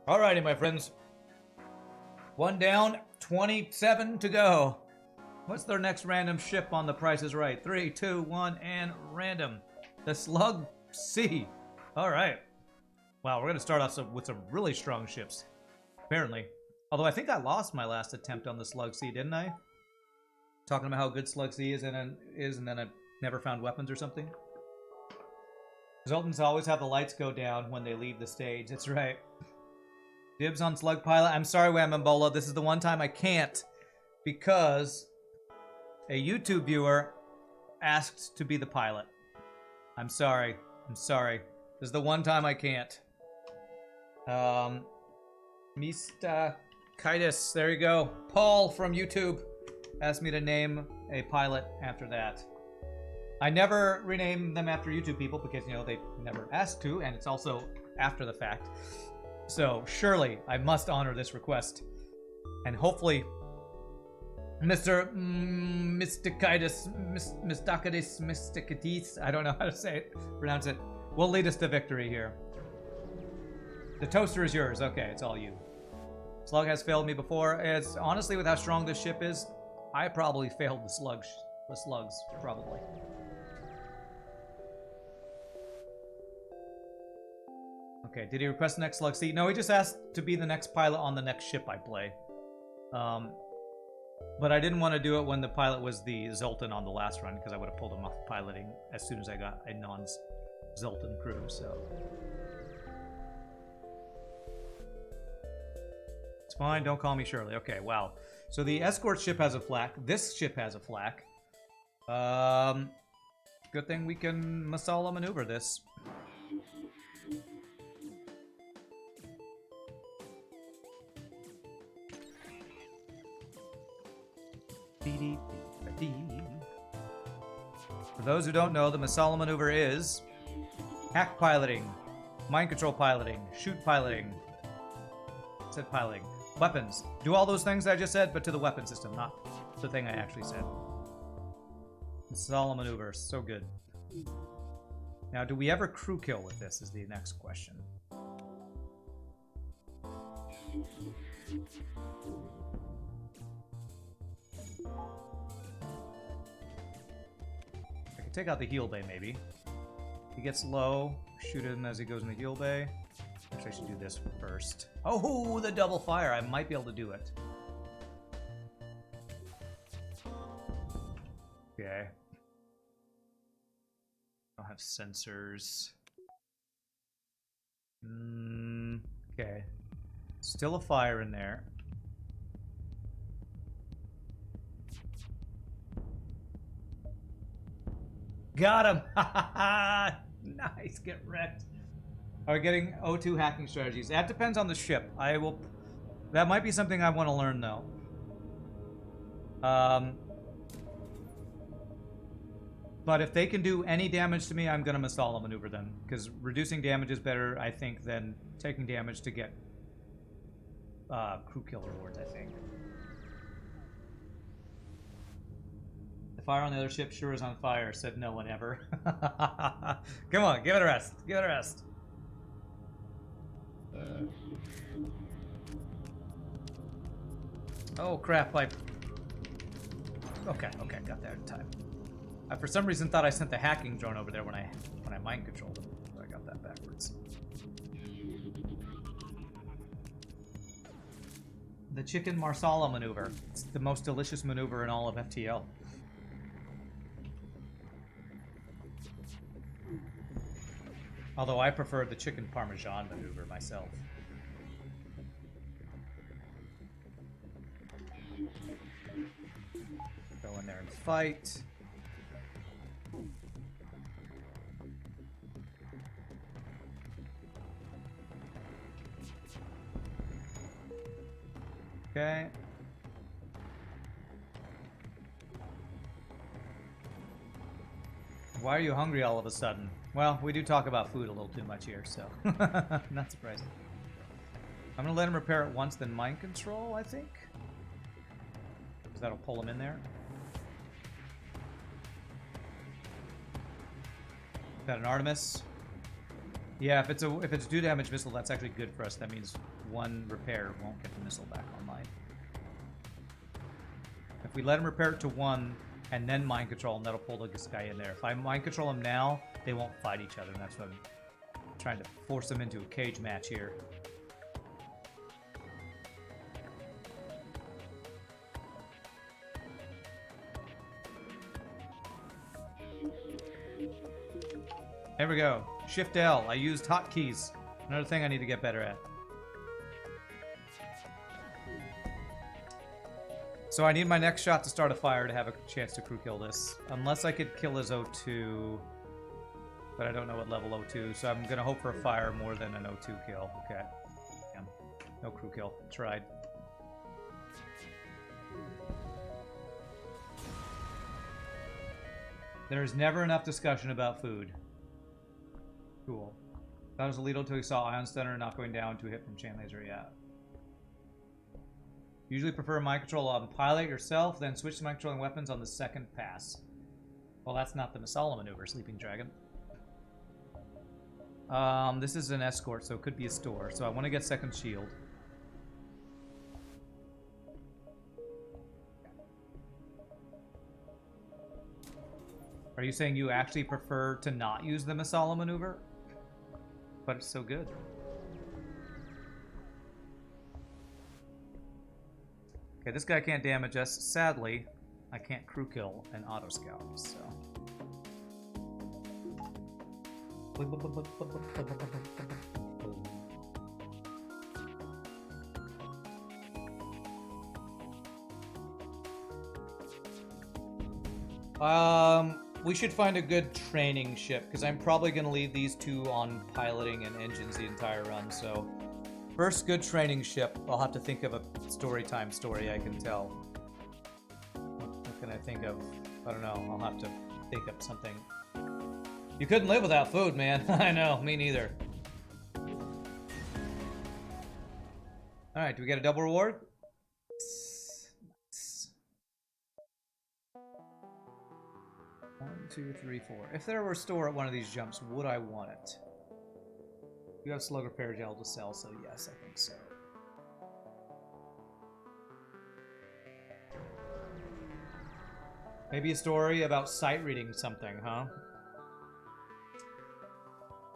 Alrighty, my friends. One down, 27 to go. What's their next random ship on The Price is Right? 3, 2, 1, and random. The Slug C. Alright. Wow, we're going to start off with some really strong ships. Apparently. Although I think I lost my last attempt on the Slug C, didn't I? Talking about how good Slug C is, and then I never found weapons or something. Zoltans always have the lights go down when they leave the stage. That's right. Dibs on Slug Pilot. I'm sorry, Whamambola. This is the one time I can't because a YouTube viewer asked to be the pilot. I'm sorry. I'm sorry. This is the one time I can't. Mista Kitus. There you go. Paul from YouTube asked me to name a pilot after that. I never rename them after YouTube people because, you know, they never asked to, and it's also after the fact. So, surely, I must honor this request. And hopefully, Mr. Mystikitis, Mystikitis, I don't know how to pronounce it, will lead us to victory here. The toaster is yours. Okay, it's all you. Slug has failed me before. It's honestly, with how strong this ship is, I probably failed the slugs, probably. Okay, did he request the next Slug C? No, he just asked to be the next pilot on the next ship I play. But I didn't want to do it when the pilot was the Zoltan on the last run, because I would have pulled him off piloting as soon as I got a non-Zoltan crew, so... It's fine, don't call me Shirley. Okay, wow. So the escort ship has a flak. This ship has a flak. Good thing we can Masala maneuver this. For those who don't know, the Masala maneuver is hack piloting, mind control piloting, shoot piloting, said piloting, weapons. Do all those things I just said, but to the weapon system, not the thing I actually said. Masala maneuver, so good. Now, do we ever crew kill with this is the next question. Take out the heal bay, maybe. He gets low. Shoot him as he goes in the heal bay. Actually, I should do this first. Oh, the double fire. I might be able to do it. Okay. I don't have sensors. Okay. Still a fire in there. Got him! Nice, get wrecked. Are we getting O2 hacking strategies? That depends on the ship. That might be something I want to learn, though. But if they can do any damage to me, I'm going to Masala maneuver them. Because reducing damage is better, I think, than taking damage to get crew kill rewards, I think. Fire on the other ship sure is on fire, said no one ever. Come on, give it a rest. Give it a rest. Oh crap, Okay, got there in time. I for some reason thought I sent the hacking drone over there when I mind controlled him. So I got that backwards. The chicken marsala maneuver. It's the most delicious maneuver in all of FTL. Although I prefer the chicken parmesan maneuver myself. Go in there and fight. Okay. Why are you hungry all of a sudden? Well, we do talk about food a little too much here, so not surprising. I'm gonna let him repair it once, then mind control, I think. Because that'll pull him in there. Got an Artemis. Yeah, if it's 2 damage missile, that's actually good for us. That means 1 repair won't get the missile back online. If we let him repair it to 1 and then mind control him, that'll pull this guy in there. If I mind control him now, they won't fight each other, and that's what I'm trying to force them into a cage match here. There we go. Shift L. I used hotkeys. Another thing I need to get better at. So I need my next shot to start a fire to have a chance to crew kill this. Unless I could kill his O2. But I don't know what level O2, so I'm going to hope for a fire more than an O2 kill. Okay. Yeah. No crew kill. Tried. There's never enough discussion about food. Cool. That was a lead until he saw Ion Stunner not going down to a hit from Chain Laser, yeah. Usually prefer mind control on pilot yourself, then switch to mind controlling weapons on the second pass. Well, that's not the Masala maneuver, Sleeping Dragon. This is an escort, so it could be a store. So I want to get second shield. Are you saying you actually prefer to not use the Masala maneuver? But it's so good. Okay, this guy can't damage us. Sadly, I can't crew kill an auto scout, so. We should find a good training ship, because I'm probably going to leave these 2 on piloting and engines the entire run, so... First good training ship. I'll have to think of a story time story I can tell. What can I think of? I don't know. I'll have to think of something. You couldn't live without food, man. I know. Me neither. Alright, do we get a double reward? Nice. 1, 2, 3, 4. If there were a store at one of these jumps, would I want it? You have slug repair gel to sell, so yes, I think so. Maybe a story about sight reading something, huh?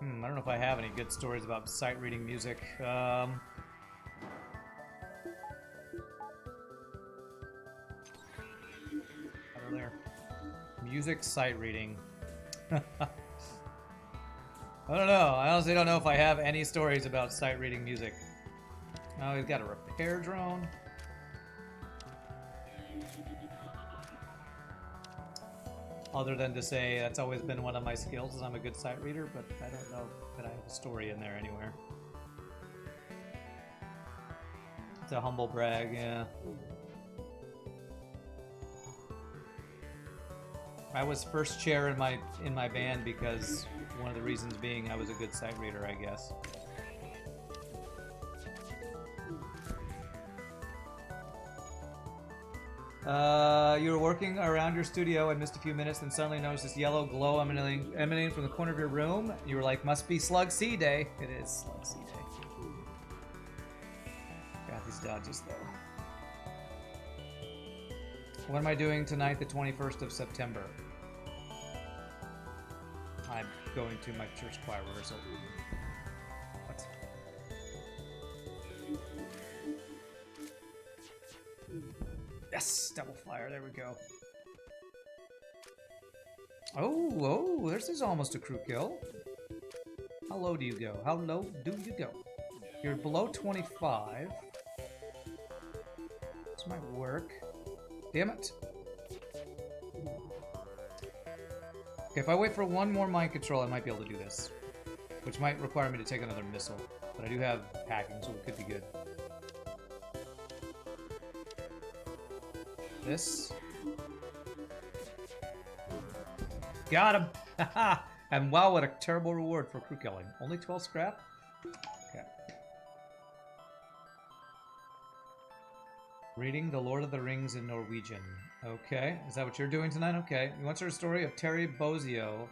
I don't know if I have any good stories about sight reading music. Out of there. Music sight reading. I don't know. I honestly don't know if I have any stories about sight reading music. Oh, he's got a repair drone. Other than to say that's always been one of my skills, is I'm a good sight reader, but I don't know that I have a story in there anywhere. It's a humble brag, yeah. I was first chair in my band because one of the reasons being I was a good sight reader, I guess. You were working around your studio and missed a few minutes, then suddenly noticed this yellow glow emanating from the corner of your room. You were like, must be Slug C Day. It is Slug C Day. Got these dodges, though. What am I doing tonight, the 21st of September? I'm going to my church choir rehearsal. What? Yes! Double fire, there we go. Oh, this is almost a crew kill. How low do you go? How low do you go? You're below 25. This might work. Damn it. Okay, if I wait for one more mind control, I might be able to do this. Which might require me to take another missile. But I do have packing, so it could be good. This. Got him! Haha! And wow, what a terrible reward for crew killing. Only 12 scrap? Okay. Reading The Lord of the Rings in Norwegian. Okay. Is that what you're doing tonight? Okay. You want to hear a story of Terry Bozio,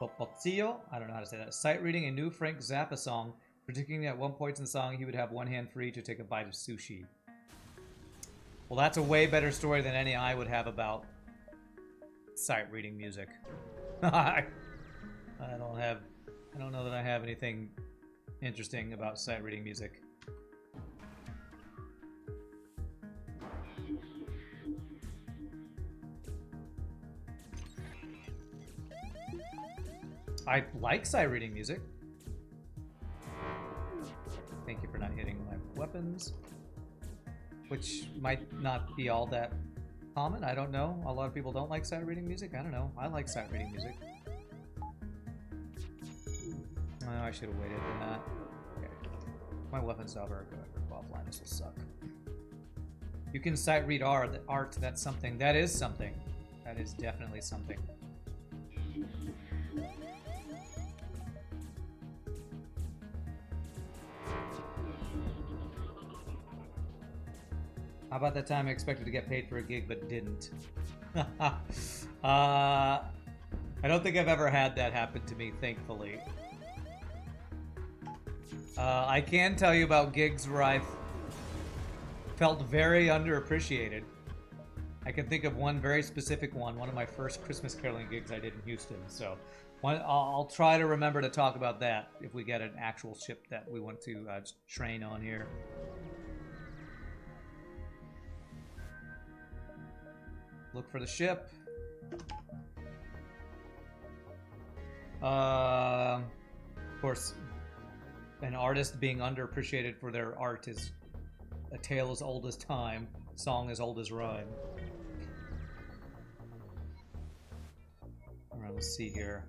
Popozio, I don't know how to say that. Sight reading a new Frank Zappa song, predicting at one point in the song he would have one hand free to take a bite of sushi. Well, that's a way better story than any I would have about sight reading music. I don't know that I have anything interesting about sight reading music. I like sight reading music. Thank you for not hitting my weapons. Which might not be all that common. I don't know. A lot of people don't like sight reading music. I don't know. I like sight reading music. Oh, I should have waited than that. Okay. My weapons are offline. This will suck. You can sight read art. That's something. That is something. That is definitely something. How about that time I expected to get paid for a gig but didn't? I don't think I've ever had that happen to me, thankfully. I can tell you about gigs where I've felt very underappreciated. I can think of one very specific one of my first Christmas caroling gigs I did in Houston. So I'll try to remember to talk about that if we get an actual ship that we want to train on here. Look for the ship. Of course, an artist being underappreciated for their art is a tale as old as time, song as old as rhyme. All right, let's see here.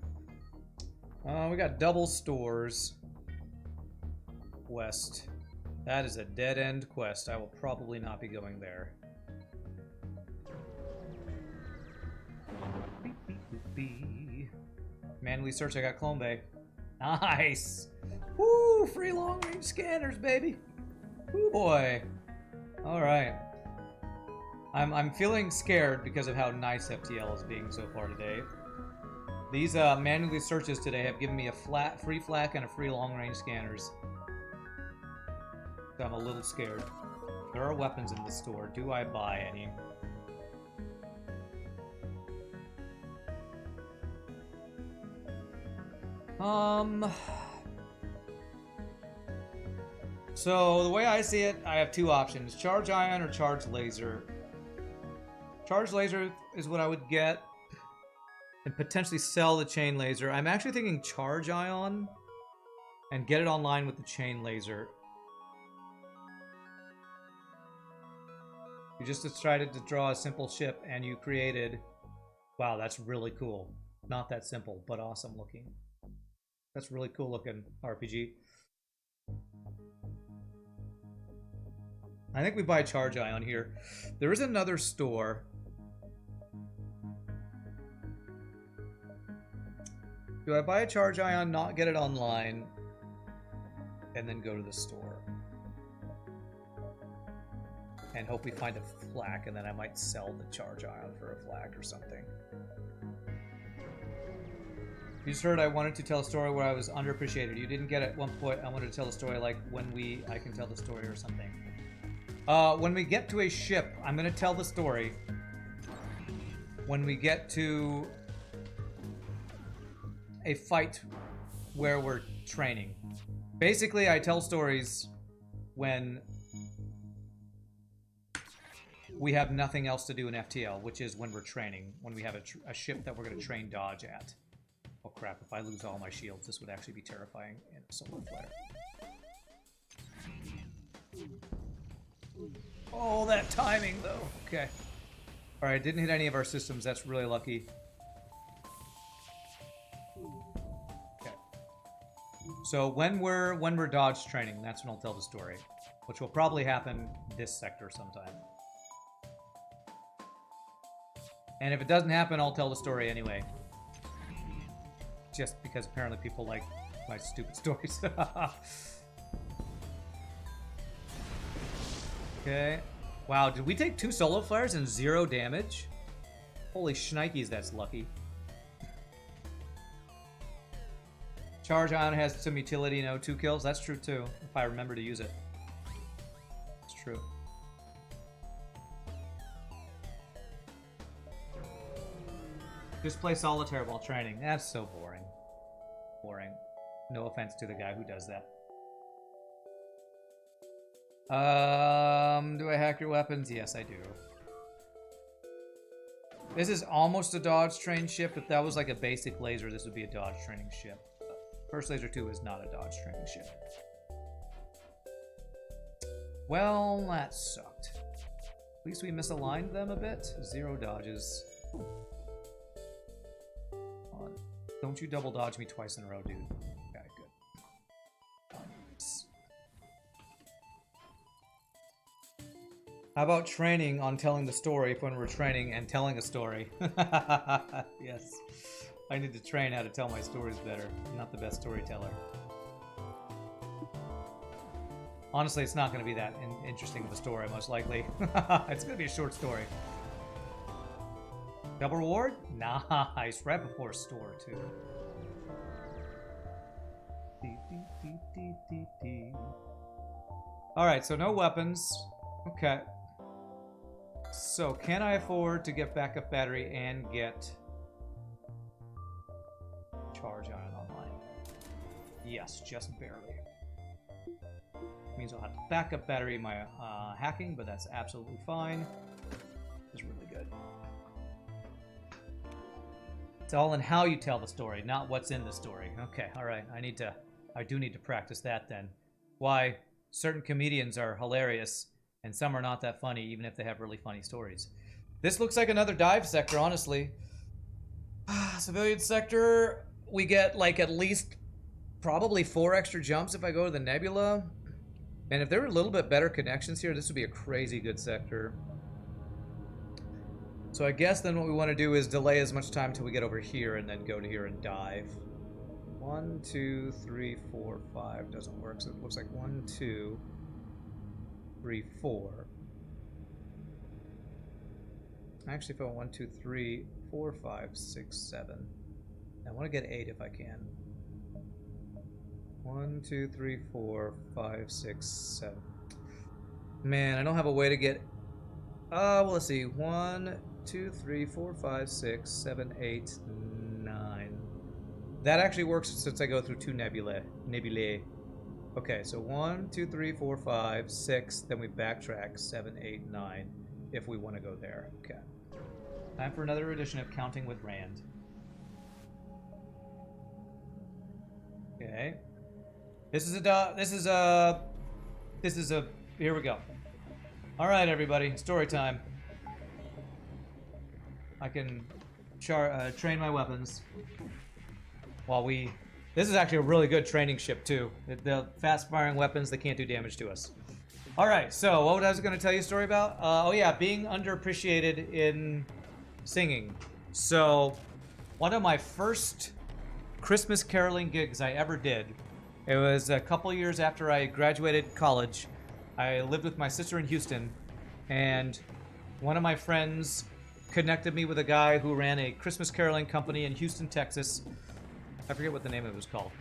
We got double stores west. That is a dead-end quest. I will probably not be going there. Manually search, I got Clone Bay. Nice! Woo! Free long-range scanners, baby! Woo boy! Alright. I'm feeling scared because of how nice FTL is being so far today. These manually searches today have given me a free flak and a free long-range scanners. So I'm a little scared. There are weapons in the store. Do I buy any? So the way I see it, I have two options: charge ion or charge laser. Charge laser is what I would get and potentially sell the chain laser. I'm actually thinking charge ion and get it online with the chain laser. You just decided to draw a simple ship and you created... Wow, that's really cool. Not that simple, but awesome looking. That's really cool looking RPG. I think we buy charge ion here. There is another store. Do I buy a charge ion, not get it online, and then go to the store? And hope we find a flak, and then I might sell the charge ion for a flak or something. You just heard I wanted to tell a story where I was underappreciated. You didn't get it at one point. I wanted to tell a story like I can tell the story or something. When we get to a ship, I'm going to tell the story. When we get to a fight where we're training. Basically, I tell stories when we have nothing else to do in FTL, which is when we're training, when we have a ship that we're going to train dodge at. Oh crap, if I lose all my shields, this would actually be terrifying in a solar flare. Oh, that timing, though. Okay. Alright, didn't hit any of our systems. That's really lucky. Okay. So when we're dodge training, that's when I'll tell the story. Which will probably happen this sector sometime. And if it doesn't happen, I'll tell the story anyway. Just because apparently people like my stupid stories. Okay. Wow, did we take 2 solo flares and 0 damage? Holy shnikes, that's lucky. Charge Ion has some utility, 2 kills. That's true too, if I remember to use it. It's true. Just play solitaire while training. That's so boring. Boring. No offense to the guy who does that. Do I hack your weapons? Yes, I do. This is almost a dodge train ship. If that was like a basic laser, this would be a dodge training ship. First Laser 2 is not a dodge training ship. Well, that sucked. At least we misaligned them a bit. 0 dodges. Don't you double dodge me twice in a row, dude. Okay, good. How about training on telling the story when we're training and telling a story? Yes. I need to train how to tell my stories better. I'm not the best storyteller. Honestly, it's not going to be that interesting of a story, most likely. It's going to be a short story. Double reward? Nice. Right before store, too. Alright, so no weapons. Okay. So, can I afford to get backup battery and get Charge Ion online? Yes, just barely. Means I'll have to backup battery my hacking, but that's absolutely fine. It's really good. It's all in how you tell the story, not what's in the story. Okay, alright. I do need to practice that then. Why certain comedians are hilarious and some are not that funny, even if they have really funny stories. This looks like another dive sector, honestly. Civilian sector, we get like at least probably 4 extra jumps if I go to the nebula. And if there were a little bit better connections here, this would be a crazy good sector. So I guess then what we want to do is delay as much time till we get over here and then go to here and dive. 1, 2, 3, 4, 5 doesn't work, so it looks like 1, 2, 3, 4. Actually, if I want 1, 2, 3, 4, 5, 6, 7. I want to get 8 if I can. 1, 2, 3, 4, 5, 6, 7. Man, I don't have a way to get... well, let's see. 1, 2, 3, 4, 5, 6, 7, 8, 9. That actually works since I go through 2 nebulae. Okay, so 1, 2, 3, 4, 5, 6. Then we backtrack 7, 8, 9 if we want to go there. Okay. Time for another edition of Counting with Rand. Okay. This is a here we go. All right, everybody, story time. I can train my weapons while we... This is actually a really good training ship, too. The fast-firing weapons, they can't do damage to us. All right, so what was I going to tell you a story about? Oh, yeah, being underappreciated in singing. So, one of my first Christmas caroling gigs I ever did, it was a couple years after I graduated college. I lived with my sister in Houston, and one of my friends connected me with a guy who ran a Christmas caroling company in Houston, Texas. I forget what the name of it was called.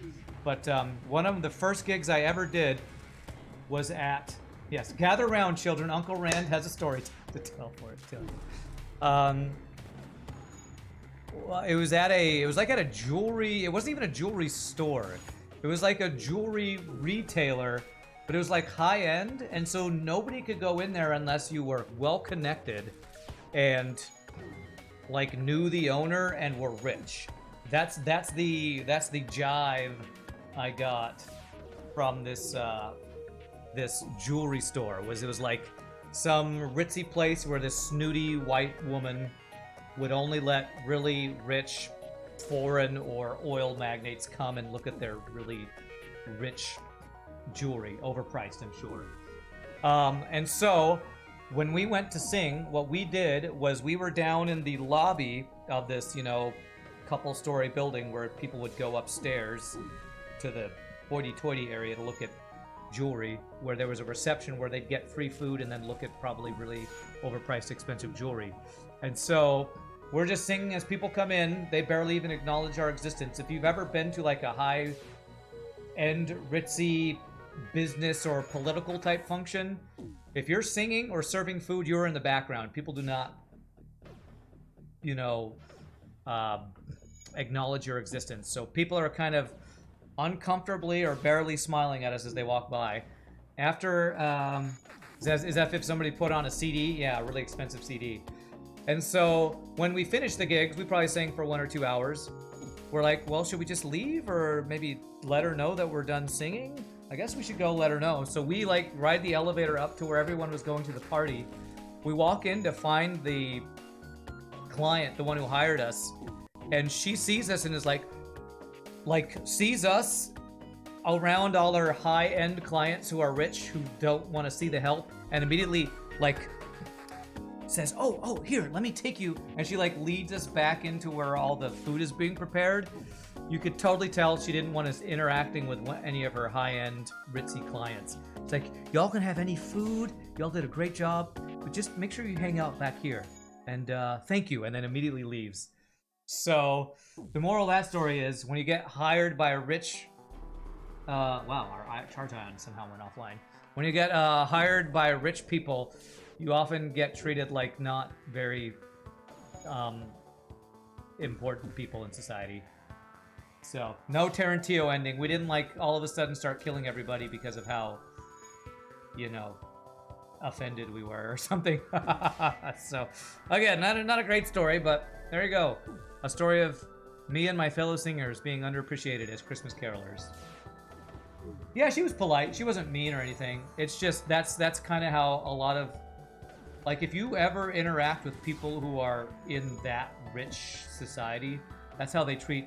But one of the first gigs I ever did was at, yes, gather round, children. Uncle Rand has a story to tell for it, too. Well, it was at a jewelry, it wasn't even a jewelry store. It was like a jewelry retailer, but it was like high end, and so nobody could go in there unless you were well connected and like knew the owner and were rich. That's the jive I got from this this jewelry store. It was like some ritzy place where this snooty white woman would only let really rich foreign or oil magnates come and look at their really rich jewelry, overpriced, I'm sure. And so when we went to sing, what we did was we were down in the lobby of this, couple-story building where people would go upstairs to the hoity-toity area to look at jewelry, where there was a reception where they'd get free food and then look at probably really overpriced, expensive jewelry. And so we're just singing as people come in. They barely even acknowledge our existence. If you've ever been to like a high end ritzy business or political type function. If you're singing or serving food, you're in the background. People do not, you know, acknowledge your existence. So people are kind of uncomfortably or barely smiling at us as they walk by. After, is that if somebody put on a CD? Yeah, a really expensive CD. And so when we finish the gigs, we probably sang for 1 or 2 hours. We're like, well, should we just leave or maybe let her know that we're done singing? I guess we should go let her know. So we like ride the elevator up to where everyone was going to the party. We walk in to find the client, the one who hired us, and she sees us and is like sees us around all her high-end clients who are rich, who don't want to see the help, and immediately like says, oh, here, let me take you. And she like leads us back into where all the food is being prepared. You could totally tell she didn't want us interacting with any of her high-end ritzy clients. It's like, y'all can have any food, y'all did a great job, but just make sure you hang out back here. And thank you, and then immediately leaves. So the moral of that story is when you get hired by a rich, wow, our charge ion somehow went offline. When you get hired by rich people, you often get treated like not very important people in society. So no Tarantino ending. We didn't like all of a sudden start killing everybody because of how, you know, offended we were or something. So again, not a great story, but there you go. A story of me and my fellow singers being underappreciated as Christmas carolers. Yeah, she was polite. She wasn't mean or anything. It's just that's kind of how a lot of, like, if you ever interact with people who are in that rich society, that's how they treat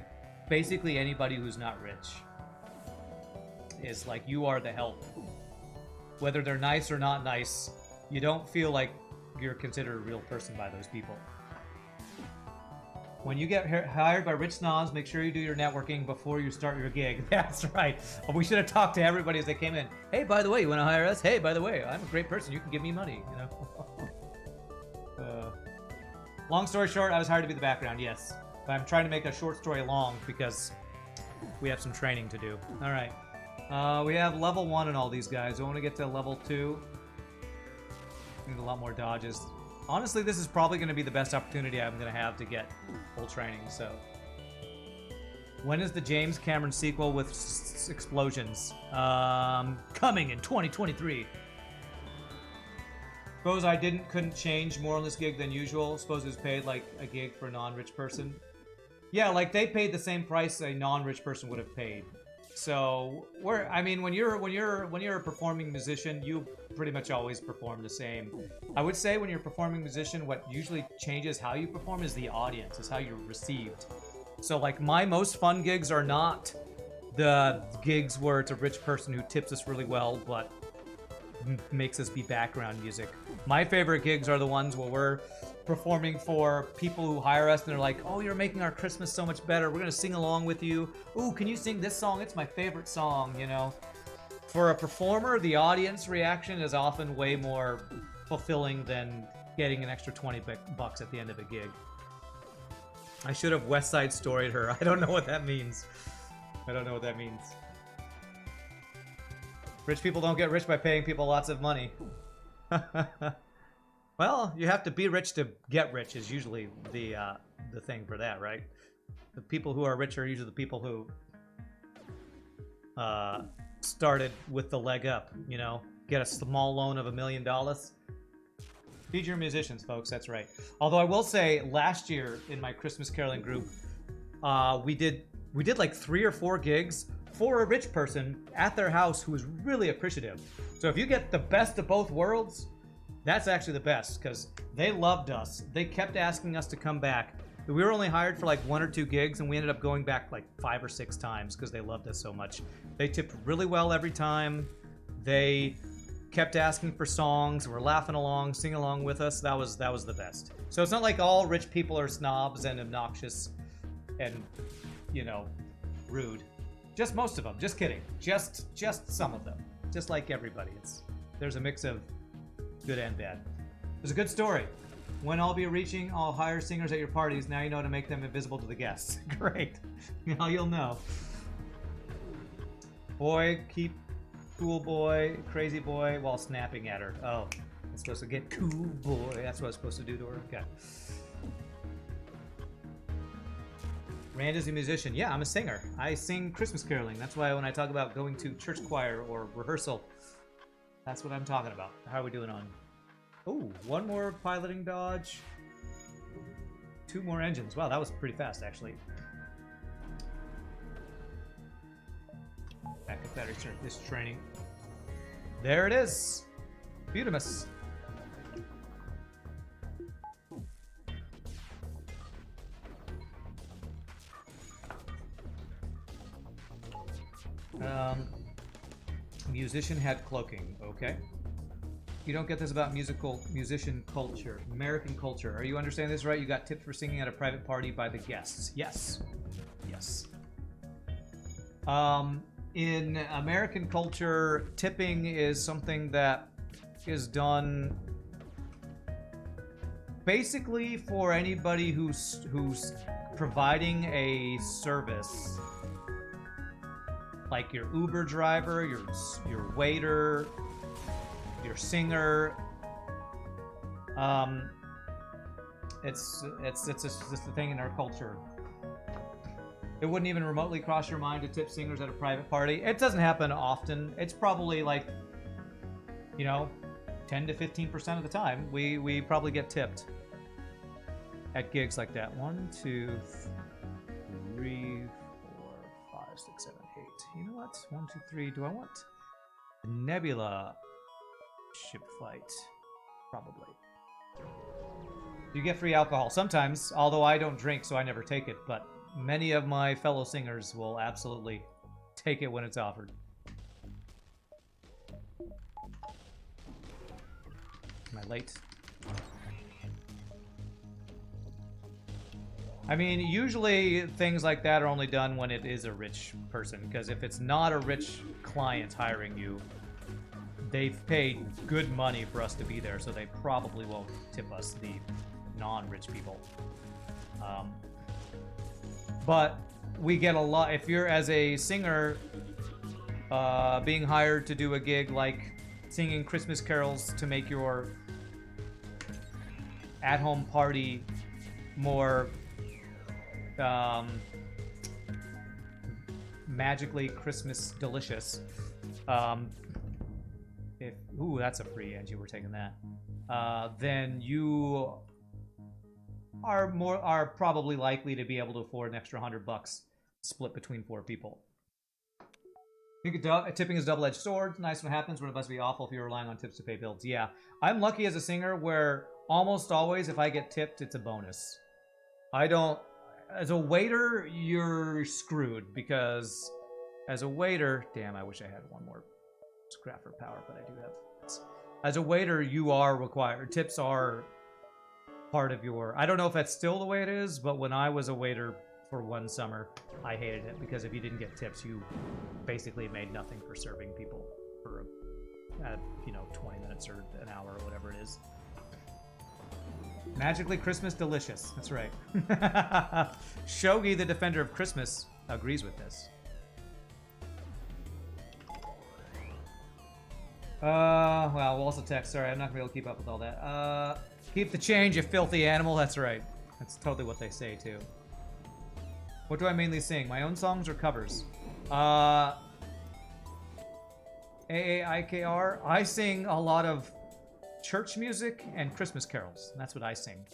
basically anybody who's not rich. Is like, you are the help. Whether they're nice or not nice, you don't feel like you're considered a real person by those people. When you get hired by rich snobs, make sure you do your networking before you start your gig. That's right. We should have talked to everybody as they came in. Hey, by the way, you want to hire us? Hey, by the way, I'm a great person. You can give me money. You know. Long story short, I was hired to be the background. Yes, but I'm trying to make a short story long because we have some training to do. All right. We have level 1 in all these guys. I want to get to level 2. Need a lot more dodges. Honestly, this is probably going to be the best opportunity I'm going to have to get full training, so. When is the James Cameron sequel with explosions? Coming in 2023. Suppose I couldn't change more on this gig than usual. Suppose it was paid like a gig for a non-rich person. Yeah, like they paid the same price a non-rich person would have paid. So, when you're a performing musician, you pretty much always perform the same. I would say when you're a performing musician, what usually changes how you perform is the audience, is how you're received. So, like, my most fun gigs are not the gigs where it's a rich person who tips us really well, but makes us be background music. My favorite gigs are the ones where we're performing for people who hire us and they're like, oh, you're making our Christmas so much better. We're going to sing along with you. Ooh, can you sing this song? It's my favorite song, you know. For a performer, the audience reaction is often way more fulfilling than getting an extra 20 bucks at the end of a gig. I should have West Side Storied her. I don't know what that means. Rich people don't get rich by paying people lots of money. Well, you have to be rich to get rich is usually the thing for that, right? The people who are rich are usually the people who started with the leg up, you know? Get a small loan of $1 million. Feed your musicians, folks, that's right. Although I will say, last year in my Christmas caroling group, we did like 3 or 4 gigs for a rich person at their house who was really appreciative. So if you get the best of both worlds, that's actually the best, because they loved us. They kept asking us to come back. We were only hired for like 1 or 2 gigs, and we ended up going back like 5 or 6 times because they loved us so much. They tipped really well every time. They kept asking for songs, and were laughing along, singing along with us. That was the best. So it's not like all rich people are snobs and obnoxious and, you know, rude. Just most of them. Just kidding. Just some of them. Just like everybody. There's a mix of good and bad. There's a good story. When I'll be reaching, I'll hire singers at your parties. Now you know how to make them invisible to the guests. Great. Now you'll know. Boy, keep cool boy, crazy boy, while snapping at her. Oh, I'm supposed to get cool boy. That's what I'm supposed to do to her. Okay. Rand is a musician. Yeah, I'm a singer. I sing Christmas caroling. That's why when I talk about going to church choir or rehearsal, that's what I'm talking about. How are we doing on? Oh, one more piloting dodge. 2 more engines. Wow, that was pretty fast, actually. Backup battery start this training. There it is. Beautimus. Musician had cloaking. Okay. You don't get this about musician culture, American culture. Are you understanding this right? You got tipped for singing at a private party by the guests. Yes. Yes. In American culture, tipping is something that is done basically for anybody who's providing a service, like your Uber driver, your waiter, your singer. It's just a thing in our culture. It wouldn't even remotely cross your mind to tip singers at a private party. It doesn't happen often. It's probably like, 10 to 15% of the time we probably get tipped at gigs like that. 1, 2, 3, 4, 5, 6, 7, 8. You know what? 1, 2, 3. Do I want Nebula ship flight? Probably. You get free alcohol sometimes, although I don't drink, so I never take it, but many of my fellow singers will absolutely take it when it's offered. Am I late? I mean, usually things like that are only done when it is a rich person, because if it's not a rich client hiring you, they've paid good money for us to be there, so they probably won't tip us, the non-rich people. But we get a lot. If you're, as a singer, being hired to do a gig like singing Christmas carols to make your at-home party more magically Christmas delicious. Ooh, that's a free Angie. We're taking that. Then you are probably likely to be able to afford an extra $100 split between 4 people. I think tipping is a double-edged sword. Nice when it happens, but it must be awful if you're relying on tips to pay bills. Yeah, I'm lucky as a singer where almost always if I get tipped, it's a bonus. I don't... As a waiter, you're screwed because as a waiter... Damn, I wish I had one more scrap for power, but I do have... As a waiter, you are required. Tips are part of your... I don't know if that's still the way it is, but when I was a waiter for one summer, I hated it because if you didn't get tips, you basically made nothing for serving people for 20 minutes or an hour or whatever it is. Magically Christmas delicious. That's right. Shogi, the defender of Christmas, agrees with this. Well, we'll also text. Sorry, I'm not gonna be able to keep up with all that. Keep the change, you filthy animal. That's right. That's totally what they say, too. What do I mainly sing? My own songs or covers? AAIKR. I sing a lot of church music and Christmas carols. That's what I sing.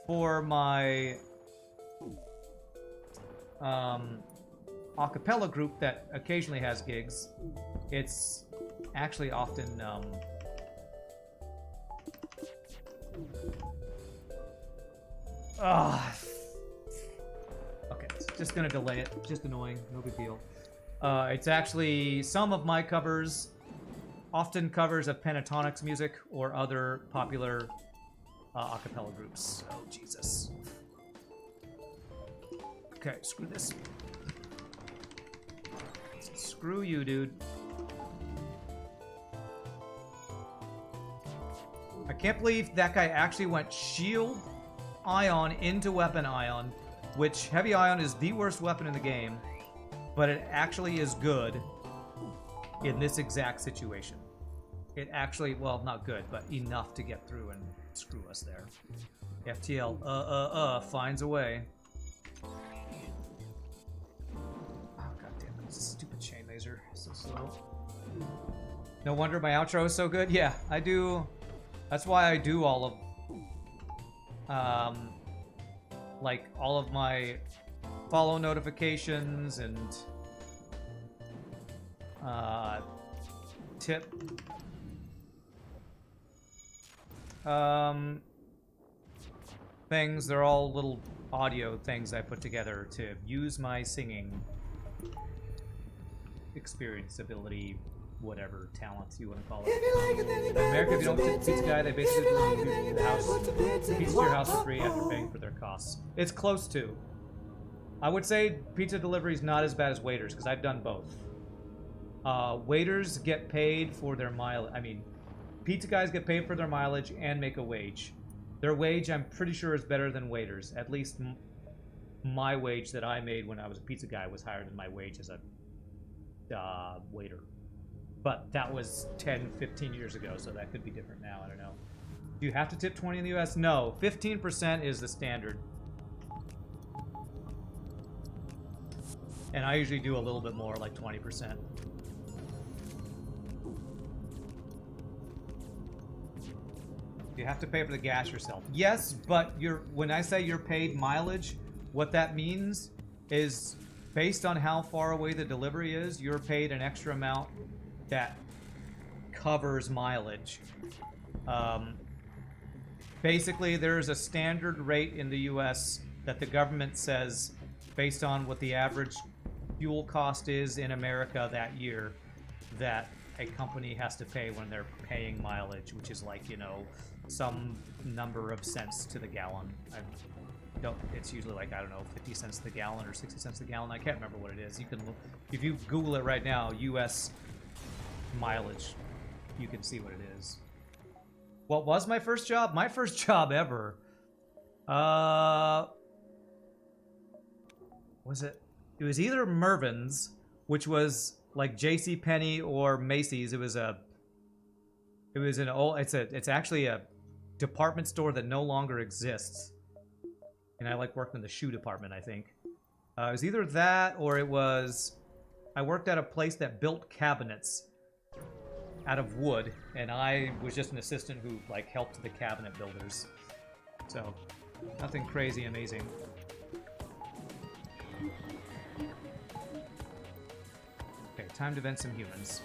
For my a cappella group that occasionally has gigs, it's actually often okay, just gonna delay it. Just annoying, no big deal. It's actually some of my covers, often covers of Pentatonics music or other popular a cappella groups. Oh, Jesus. Okay, screw this. Screw you, dude. I can't believe that guy actually went shield ion into weapon ion, which heavy ion is the worst weapon in the game. but it actually is good in this exact situation. It actually, well, not good, but enough to get through and screw us there. FTL, finds a way. Oh, goddamn, it's a stupid chain laser. So slow. No wonder my outro is so good. Yeah, I do. That's why I do all of, like, all of my follow notifications and, tip. Things, they're all little audio things I put together to use my singing experience, ability, whatever talents you want to call it. In America, if you don't tip the pizza guy, they basically deliver the house, pizza to your house for free after paying for their costs. It's close to. I would say pizza delivery is not as bad as waiters, because I've done both. Waiters get paid for their mileage. I mean, pizza guys get paid for their mileage and make a wage. Their wage, I'm pretty sure, is better than waiters. At least my wage that I made when I was a pizza guy was higher than my wage as a waiter. But that was 10, 15 years ago, so that could be different now. I don't know. Do you have to tip 20 in the US? No. 15% is the standard. And I usually do a little bit more, like 20%. You have to pay for the gas yourself. Yes, but when I say you're paid mileage, what that means is based on how far away the delivery is, you're paid an extra amount that covers mileage. Basically, there's a standard rate in the US that the government says, based on what the average fuel cost is in America that year, that a company has to pay when they're paying mileage, which is like, you know, some number of cents to the gallon. It's usually like, I don't know, 50 cents to the gallon or 60 cents to the gallon. I can't remember what it is. You can look, if you Google it right now, US mileage, you can see what it is. What was my first job? My first job ever. Was it? It was either Mervyn's, which was like JCPenney or Macy's. It's actually a department store that no longer exists. And I like working in the shoe department, I think. It was either that or I worked at a place that built cabinets out of wood, and I was just an assistant who like helped the cabinet builders. So, nothing crazy amazing. Okay, time to vent some humans.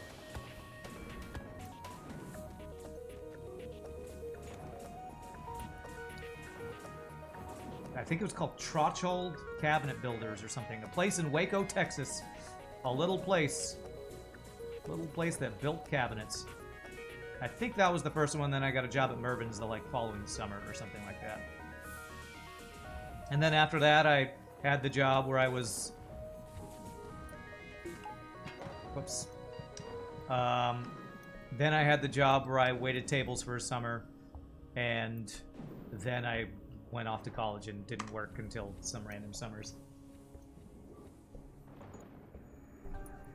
I think it was called Trotchold Cabinet Builders or something. A place in Waco, Texas. A little place that built cabinets. I think that was the first one. Then I got a job at Mervyn's the following summer or something like that. And then after that, I had the job where I was... Whoops. Then I had the job where I waited tables for a summer. And then I went off to college and didn't work until some random summers.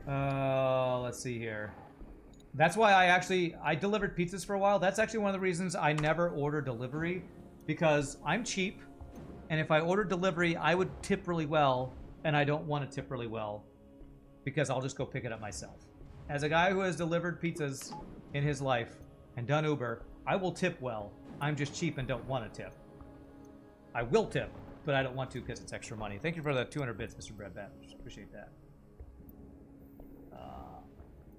Let's see here. That's why I delivered pizzas for a while. That's actually one of the reasons I never order delivery, because I'm cheap, and if I order delivery, I would tip really well, and I don't want to tip really well, because I'll just go pick it up myself. As a guy who has delivered pizzas in his life and done Uber, I will tip well. I'm just cheap and don't want to tip. I will tip, but I don't want to because it's extra money. Thank you for the 200 bits, Mr. Breadbat. Appreciate that.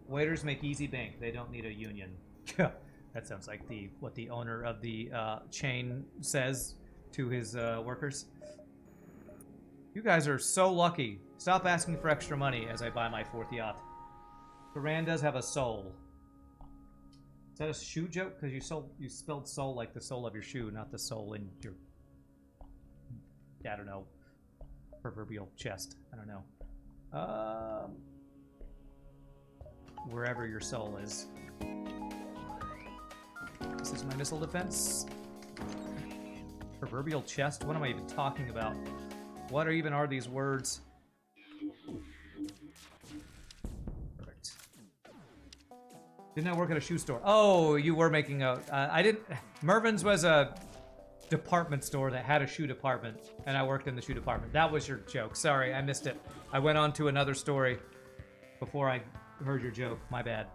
Waiters make easy bank. They don't need a union. That sounds like what the owner of the chain says to his workers. You guys are so lucky. Stop asking for extra money as I buy my 4th yacht. Duran does have a soul. Is that a shoe joke? Because you spelled soul like the sole of your shoe, not the soul in your... I don't know, proverbial chest. I don't know. Wherever your soul is. This is my missile defense. Proverbial chest? What am I even talking about? What even are these words? Didn't I work at a shoe store? Oh, you were making a... I didn't... Mervin's was a department store that had a shoe department, and I worked in the shoe department. That was your joke. Sorry, I missed it. I went on to another story before I heard your joke. My bad.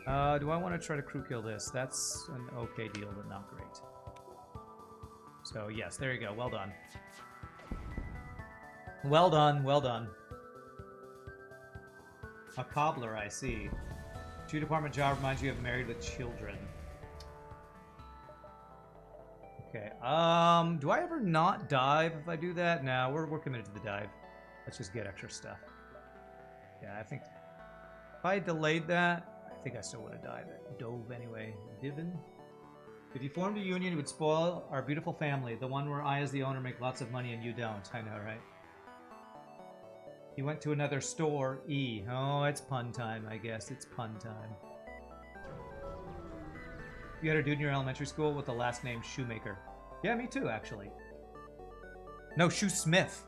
Do I want to try to crew kill this? That's an okay deal, but not great. So, yes, there you go. Well done. Well done, well done. A cobbler, I see. Shoe department job reminds you of Married with Children. Okay, do I ever not dive if I do that? No, we're committed to the dive. Let's just get extra stuff. Yeah, I think if I delayed that, I think I still would have dove anyway. Divin? If you formed a union, it would spoil our beautiful family. The one where I, as the owner, make lots of money and you don't. I know, right? He went to another store. E. Oh, it's pun time, I guess. It's pun time. You had a dude in your elementary school with the last name Shoemaker. Yeah, me too, actually. No, Shoesmith.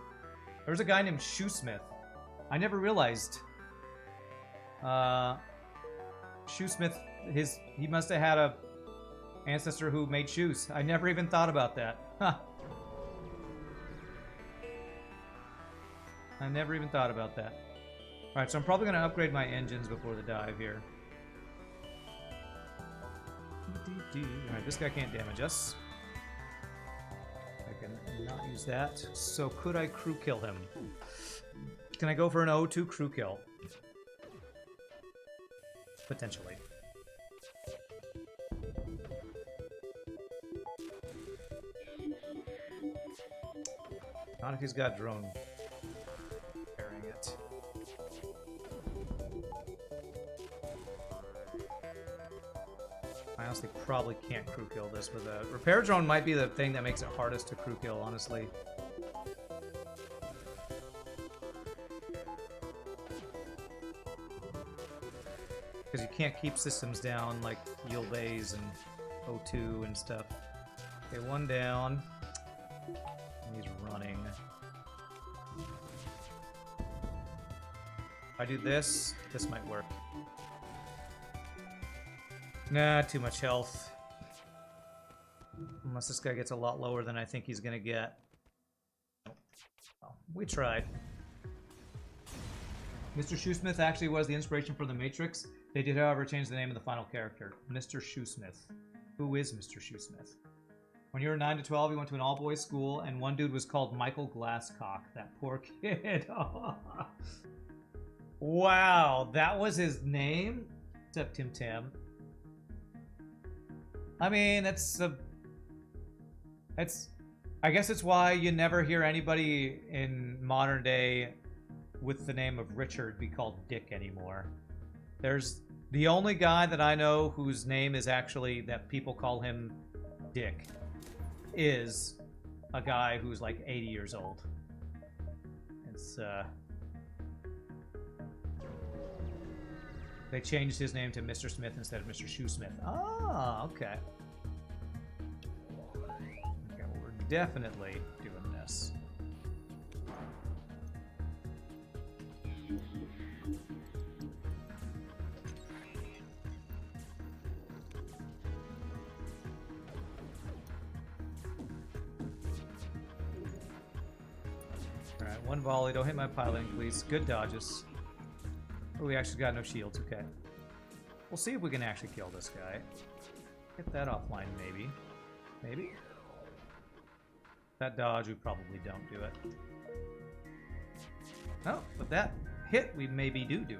There was a guy named Shoesmith. I never realized. Shoesmith, he must have had a ancestor who made shoes. I never even thought about that. Huh. I never even thought about that. Alright, so I'm probably going to upgrade my engines before the dive here. Alright, this guy can't damage us. I can not use that. So could I crew kill him? Can I go for an O2 crew kill? Potentially. Not if he's got drone. Carrying it. I honestly probably can't crew kill this with a... Repair drone might be the thing that makes it hardest to crew kill, honestly. Because you can't keep systems down like yield bays and O2 and stuff. Okay, one down. And he's running. If I do this, this might work. Nah, too much health. Unless this guy gets a lot lower than I think he's gonna get. Oh, we tried. Mr. Shoesmith actually was the inspiration for The Matrix. They did, however, change the name of the final character. Mr. Shoesmith. Who is Mr. Shoesmith? When you were 9 to 12, you went to an all-boys school, and one dude was called Michael Glasscock. That poor kid. Wow, that was his name? What's up, Tim Tam? I mean, I guess it's why you never hear anybody in modern day with the name of Richard be called Dick anymore. There's the only guy that I know whose name is actually, that people call him Dick, is a guy who's like 80 years old. It's, they changed his name to Mr. Smith instead of Mr. Shoesmith. Ah, okay. Okay, well, we're definitely doing this. Alright, one volley. Don't hit my piloting, please. Good dodges. Oh, we actually got no shields. Okay. We'll see if we can actually kill this guy. Get that offline, maybe. Maybe? That dodge, we probably don't do it. Oh, with that hit, we maybe do it.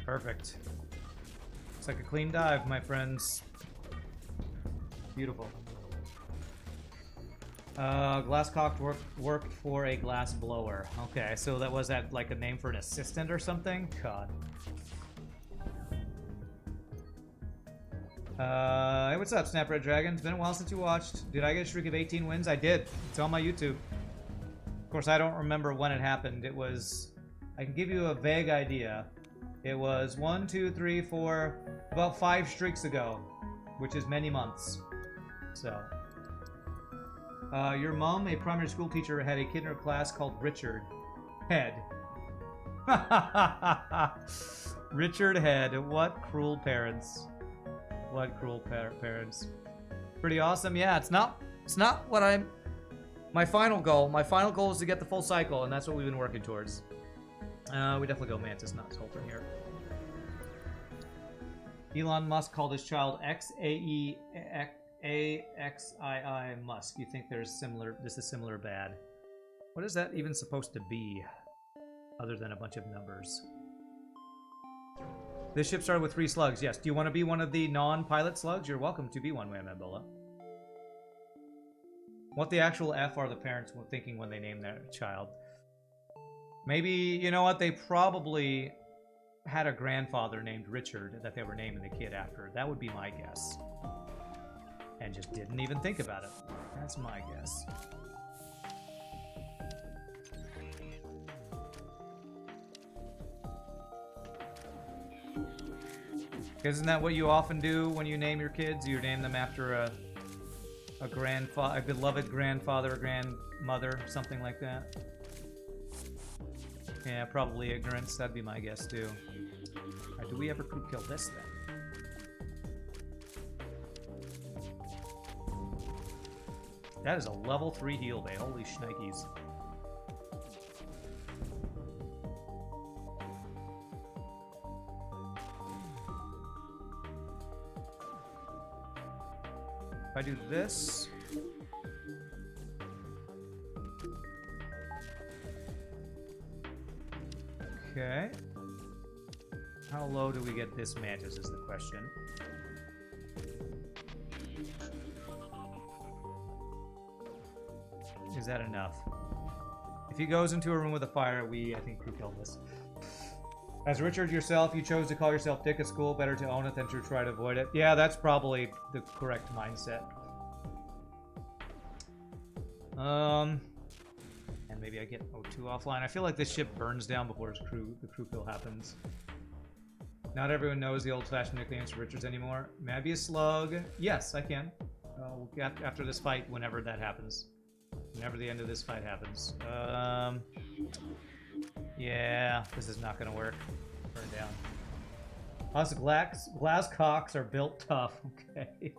Perfect. Looks like a clean dive, my friends. Beautiful. Glasscock worked for a glass blower. Okay, so that was that like a name for an assistant or something? God. Hey, what's up, Snap Red Dragon? It's been a while since you watched. Did I get a streak of 18 wins? I did. It's on my YouTube. Of course, I don't remember when it happened. It was... I can give you a vague idea. It was 1, 2, 3, 4... about 5 streaks ago, which is many months. So, Your mom, a primary school teacher, had a kid in her class called Richard Head. Richard Head. What cruel parents. What cruel parents. Pretty awesome. Yeah, it's not what I'm... My final goal. My final goal is to get the full cycle, and that's what we've been working towards. We definitely go Mantis, not Sultan here. Elon Musk called his child XAEAXII Musk. You think there's similar? This is similar bad. What is that even supposed to be, other than a bunch of numbers? This ship started with 3 slugs. Yes. Do you want to be one of the non-pilot slugs? You're welcome to be one, Wham Ebola. What the actual F are the parents thinking when they name their child? Maybe, you know what? They probably had a grandfather named Richard that they were naming the kid after. That would be my guess. And just didn't even think about it. That's my guess. Isn't that what you often do when you name your kids? You name them after a beloved grandfather or grandmother, something like that. Yeah, probably ignorance. That'd be my guess too. Alright, do we ever crew kill this then? That is a level 3 heal bay. Holy shnikes. If I do this... Okay. How low do we get this Mantis is the question. Is that enough? If he goes into a room with a fire, I think, crew kill this. As Richard yourself, you chose to call yourself Dick at school. Better to own it than to try to avoid it. Yeah, that's probably the correct mindset. And maybe I get O2 offline. I feel like this ship burns down before the crew kill happens. Not everyone knows the old-fashioned nicknames for Richards anymore. May I be a slug? Yes, I can. After this fight, whenever that happens. Whenever the end of this fight happens. Yeah, this is not going to work. Burn down. Us glass cocks are built tough. Okay.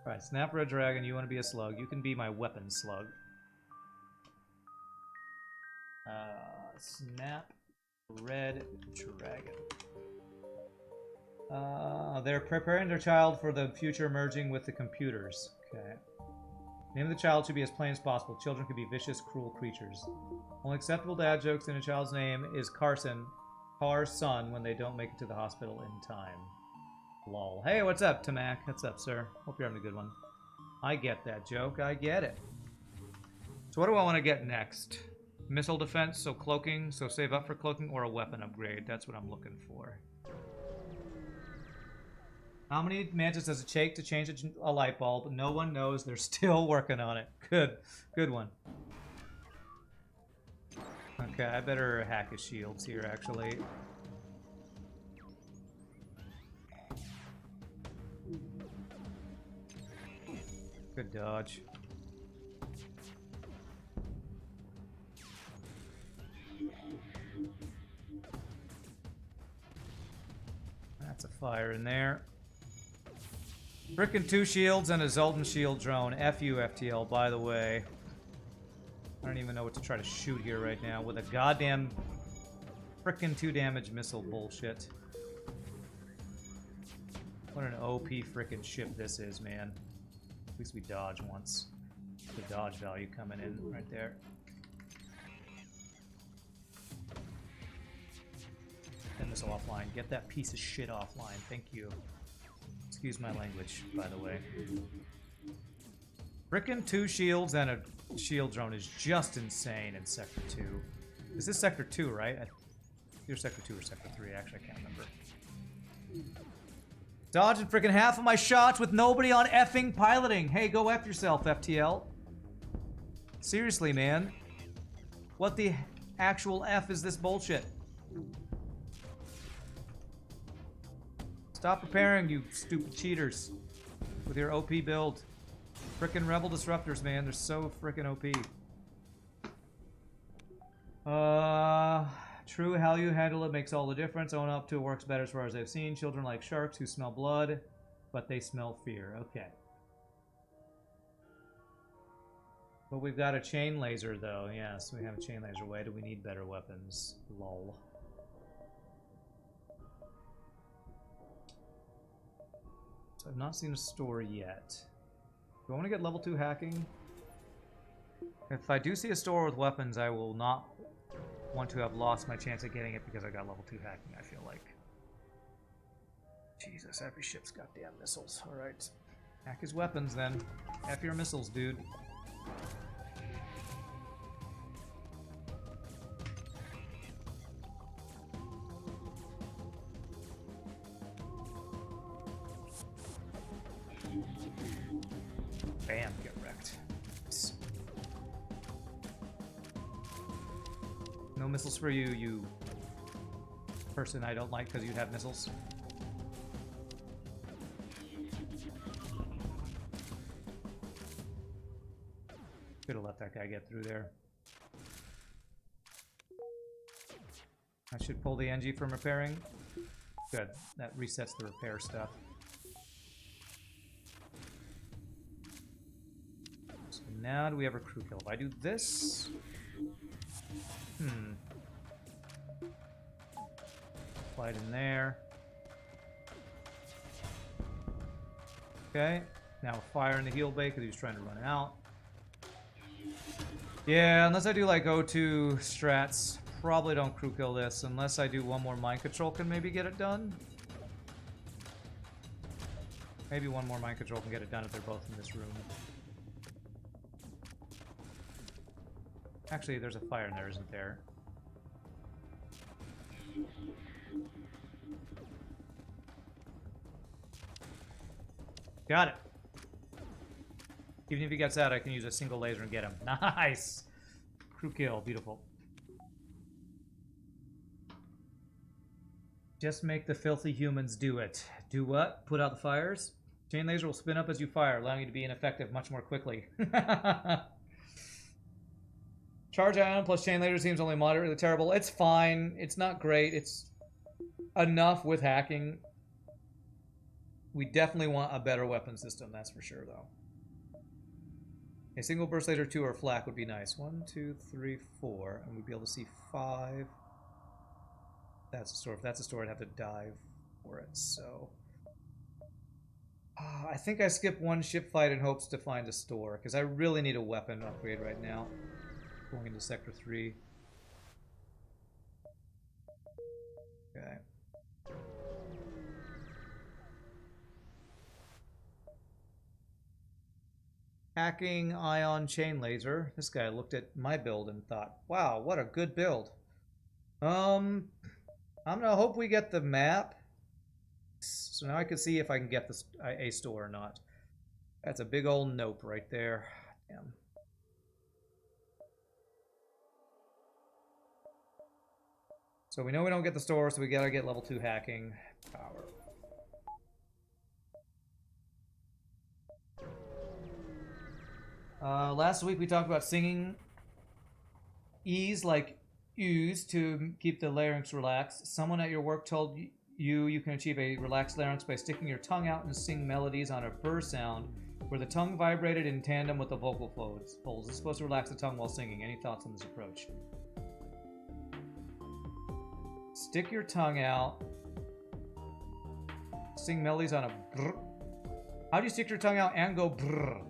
Alright, Snap Red Dragon, you want to be a slug. You can be my weapon slug. Snap Red Dragon. They're preparing their child for the future merging with the computers. Okay. Name of the child should be as plain as possible. Children can be vicious, cruel creatures. Only acceptable dad jokes in a child's name is Carson, Car's son, when they don't make it to the hospital in time. Lol. Hey, what's up, Tamak? What's up, sir? Hope you're having a good one. I get that joke. I get it. So what do I want to get next? Missile defense, so cloaking, so save up for cloaking, or a weapon upgrade. That's what I'm looking for. How many Mantis does it take to change a light bulb? No one knows. They're still working on it. Good one. Okay, I better hack his shields here, actually. Good dodge. That's a fire in there. Frickin' 2 shields and a Zoltan shield drone. F you, FTL, by the way. I don't even know what to try to shoot here right now with a goddamn frickin' 2 damage missile bullshit. What an OP frickin' ship this is, man. At least we dodge once. The dodge value coming in right there. Get this offline. Get that piece of shit offline. Thank you. Excuse my language, by the way. Frickin' 2 shields and a shield drone is just insane in Sector 2. This is Sector 2, right? Either Sector 2 or Sector 3, actually, I can't remember. Dodging frickin' half of my shots with nobody on effing piloting. Hey, go F yourself, FTL. Seriously, man. What the actual F is this bullshit? Stop preparing, you stupid cheaters. With your OP build. Frickin' Rebel Disruptors, man. They're so frickin' OP. True, how you handle it makes all the difference. Own up to it works better as far as I've seen. Children like sharks who smell blood, but they smell fear. Okay. But we've got a chain laser, though. Yes, we have a chain laser. Why do we need better weapons? Lol. So I've not seen a store yet. Do I want to get level 2 hacking? If I do see a store with weapons, I will not want to have lost my chance at getting it because I got level 2 hacking, I feel like. Jesus, every ship's got damn missiles. Alright. Hack his weapons, then. F your missiles, dude. Bam, get wrecked. No missiles for you, you person I don't like because you have missiles. Could have let that guy get through there. I should pull the NG from repairing. Good, that resets the repair stuff. So now do we have a crew kill? If I do this... Slide in there. Okay, now fire in the heal bay because he was trying to run out. Yeah, unless I do like O2 strats, probably don't crew kill this unless I do one more mind control can maybe get it done. Maybe one more mind control can get it done if they're both in this room. Actually, there's a fire in there, isn't there? Got it. Even if he gets out, I can use a single laser and get him. Nice! Crew kill. Beautiful. Just make the filthy humans do it. Do what? Put out the fires? Chain laser will spin up as you fire, allowing you to be ineffective much more quickly. Charge ion plus chain laser seems only moderately terrible. It's fine. It's not great. It's enough with hacking. We definitely want a better weapon system, that's for sure, though. A single burst laser 2 or flak would be nice. 1, 2, 3, 4, and we'd be able to see 5. That's a store. If that's a store, I'd have to dive for it, so... I think I skipped one ship fight in hopes to find a store, because I really need a weapon upgrade right now. Going into Sector 3. Okay. Hacking ion chain laser. This guy looked at my build and thought, wow, what a good build. I'm gonna hope we get the map. So now I can see if I can get this a store or not. That's a big old nope right there. Damn. So we know we don't get the store, so we gotta get level 2 hacking power. Last week we talked about singing E's like U's to keep the larynx relaxed. Someone at your work told you can achieve a relaxed larynx by sticking your tongue out and sing melodies on a burr sound where the tongue vibrated in tandem with the vocal folds. It's supposed to relax the tongue while singing. Any thoughts on this approach? Stick your tongue out. Sing melodies on a brr. How do you stick your tongue out and go brr?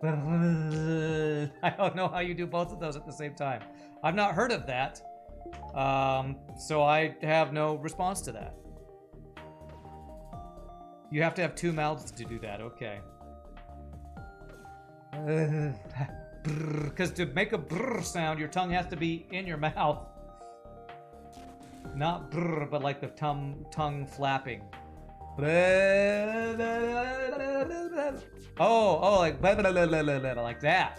I don't know how you do both of those at the same time. I've not heard of that. So I have no response to that. You have to have 2 mouths to do that, okay. Because to make a brr sound, your tongue has to be in your mouth. Not brr, but like the tongue flapping. Oh, like like that.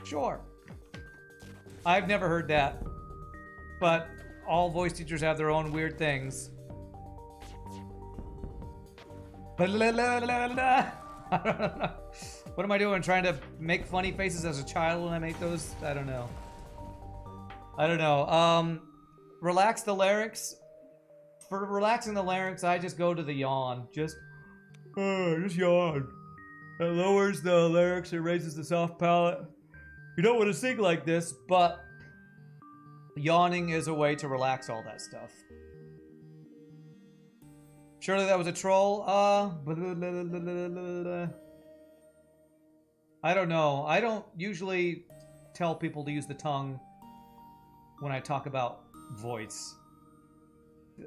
Sure. I've never heard that, but all voice teachers have their own weird things. I don't know. What am I doing? Trying to make funny faces as a child when I make those? I don't know. I don't know. Relax the larynx. For relaxing the larynx, I just go to the yawn. Just yawn. It lowers the larynx, it raises the soft palate. You don't want to sing like this, but yawning is a way to relax all that stuff. Surely that was a troll. I don't know. I don't usually tell people to use the tongue when I talk about voice.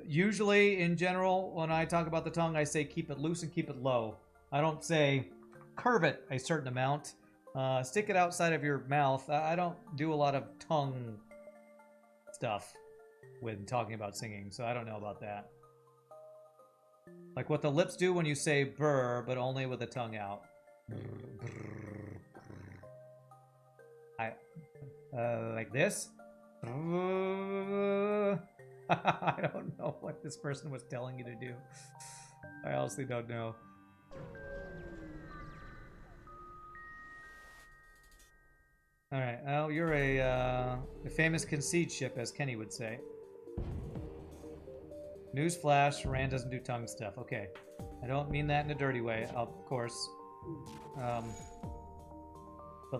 Usually, in general, when I talk about the tongue, I say keep it loose and keep it low. I don't say curve it a certain amount. Stick it outside of your mouth. I don't do a lot of tongue stuff when talking about singing, so I don't know about that. Like what the lips do when you say brr, but only with the tongue out. Like this? I don't know what this person was telling you to do. I honestly don't know. Alright, well, you're a famous conceit ship, as Kenny would say. Newsflash, Rand doesn't do tongue stuff. Okay. I don't mean that in a dirty way, of course. But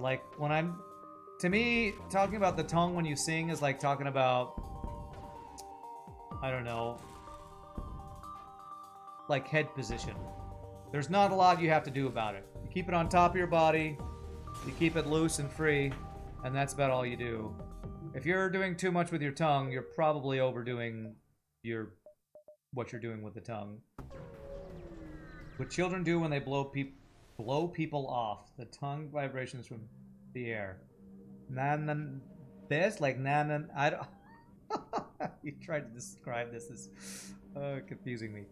like, when I'm... To me, talking about the tongue when you sing is like talking about... I don't know. Like head position. There's not a lot you have to do about it. You keep it on top of your body, you keep it loose and free, and that's about all you do. If you're doing too much with your tongue, you're probably overdoing what you're doing with the tongue. What children do when they blow people off. The tongue vibrations from the air. This? Like I don't... You tried to describe this as confusing me.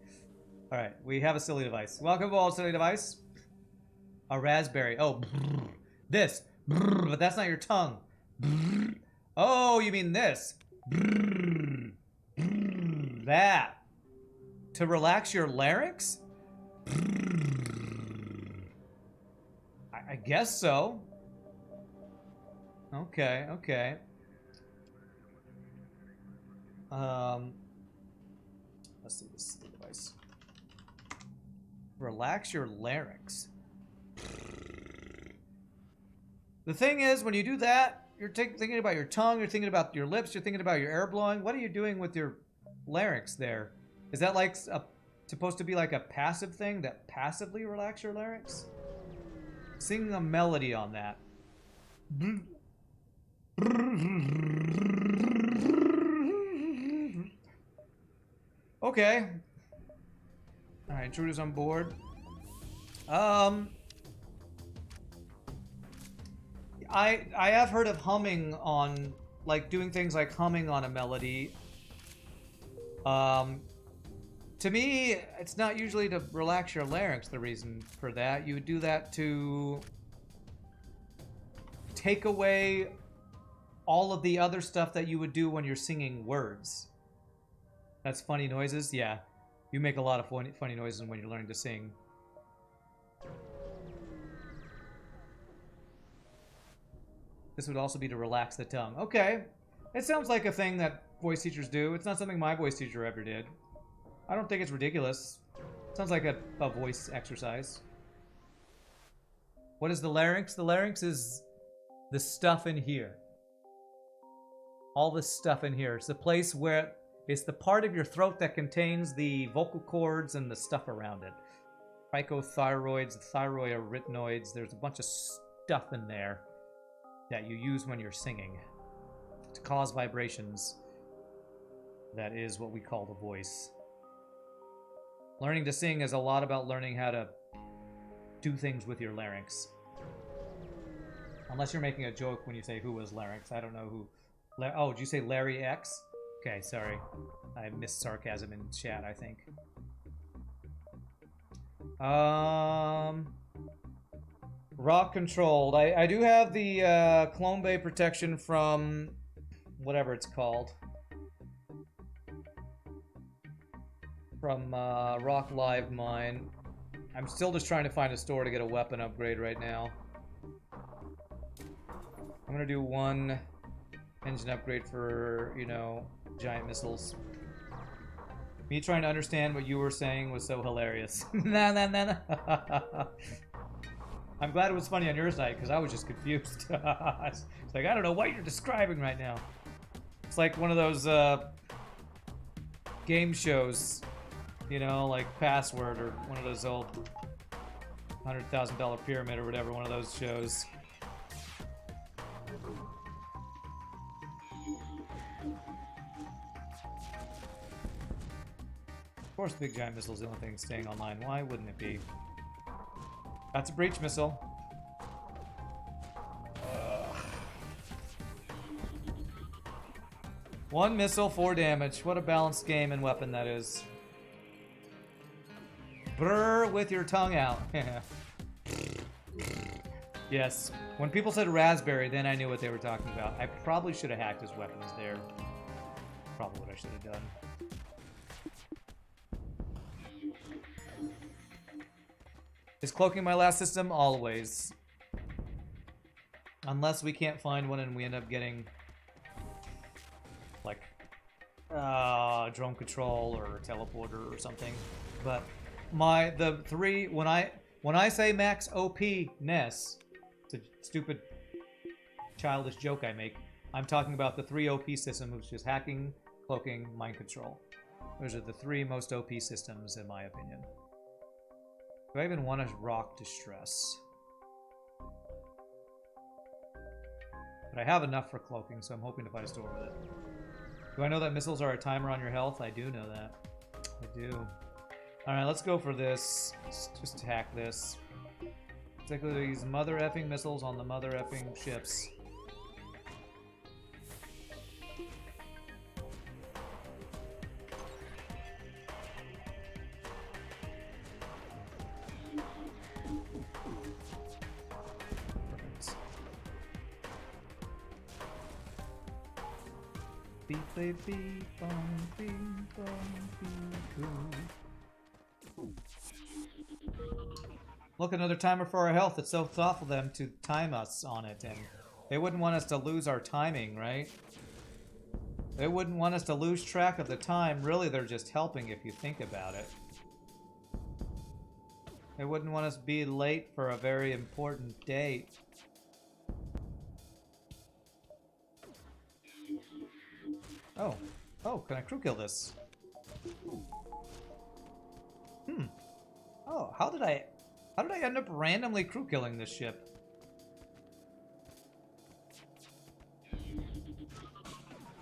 Alright, we have a silly device. Welcome to all silly device. A raspberry. Oh, brrr. This. Brrr. But that's not your tongue. Brrr. Oh, you mean this. Brrr. Brrr. That. To relax your larynx? I guess so. Okay, okay. Let's see this device. Relax your larynx. The thing is, when you do that, you're thinking about your tongue, you're thinking about your lips, you're thinking about your air blowing. What are you doing with your larynx there? Is that like supposed to be like a passive thing that passively relax your larynx? Sing a melody on that. Okay. Alright, intruders on board. I have heard of humming on, like, doing things like humming on a melody. To me, it's not usually to relax your larynx, the reason for that. You would do that to take away all of the other stuff that you would do when you're singing words. That's funny noises? Yeah. You make a lot of funny noises when you're learning to sing. This would also be to relax the tongue. Okay. It sounds like a thing that voice teachers do. It's not something my voice teacher ever did. I don't think it's ridiculous. Sounds like a voice exercise. What is the larynx? The larynx is the stuff in here. All this stuff in here. It's the place where... It's the part of your throat that contains the vocal cords and the stuff around it. Trichothyroids, thyroid-arytenoids. There's a bunch of stuff in there that you use when you're singing to cause vibrations. That is what we call the voice. Learning to sing is a lot about learning how to do things with your larynx. Unless you're making a joke when you say who was larynx. I don't know who... Oh, did you say Larry X? Okay, sorry. I missed sarcasm in chat, I think. Rock controlled. I do have the Clone Bay protection from whatever it's called. From Rock Live Mine. I'm still just trying to find a store to get a weapon upgrade right now. I'm gonna do one engine upgrade for, you know, giant missiles. Me trying to understand what you were saying was so hilarious. Nah. I'm glad it was funny on your side, because I was just confused. It's like, I don't know what you're describing right now. It's like one of those game shows, you know, like Password, or one of those old $100,000 Pyramid or whatever, one of those shows. Of course, the big giant missile is the only thing staying online. Why wouldn't it be? That's a breach missile. One missile, 4 damage. What a balanced game and weapon that is. Brr with your tongue out. Yes. When people said raspberry, then I knew what they were talking about. I probably should have hacked his weapons there. Probably what I should have done. Is cloaking my last system? Always. Unless we can't find one and we end up getting like drone control or teleporter or something. But the three, when I say max OP-ness, it's a stupid childish joke I make. I'm talking about the 3 OP systems, which is hacking, cloaking, mind control. Those are the 3 most OP systems in my opinion. Do I even want to rock distress? But I have enough for cloaking, so I'm hoping to find a store with it. Do I know that missiles are a timer on your health? I do know that. I do. Alright, let's go for this. Let's just hack this. Take these mother effing missiles on the mother effing ships. Look, another timer for our health. It's so thoughtful of them to time us on it, and they wouldn't want us to lose our timing, right? They wouldn't want us to lose track of the time. Really, they're just helping if you think about it. They wouldn't want us to be late for a very important date. Oh, can I crew kill this? Oh, how did I end up randomly crew killing this ship?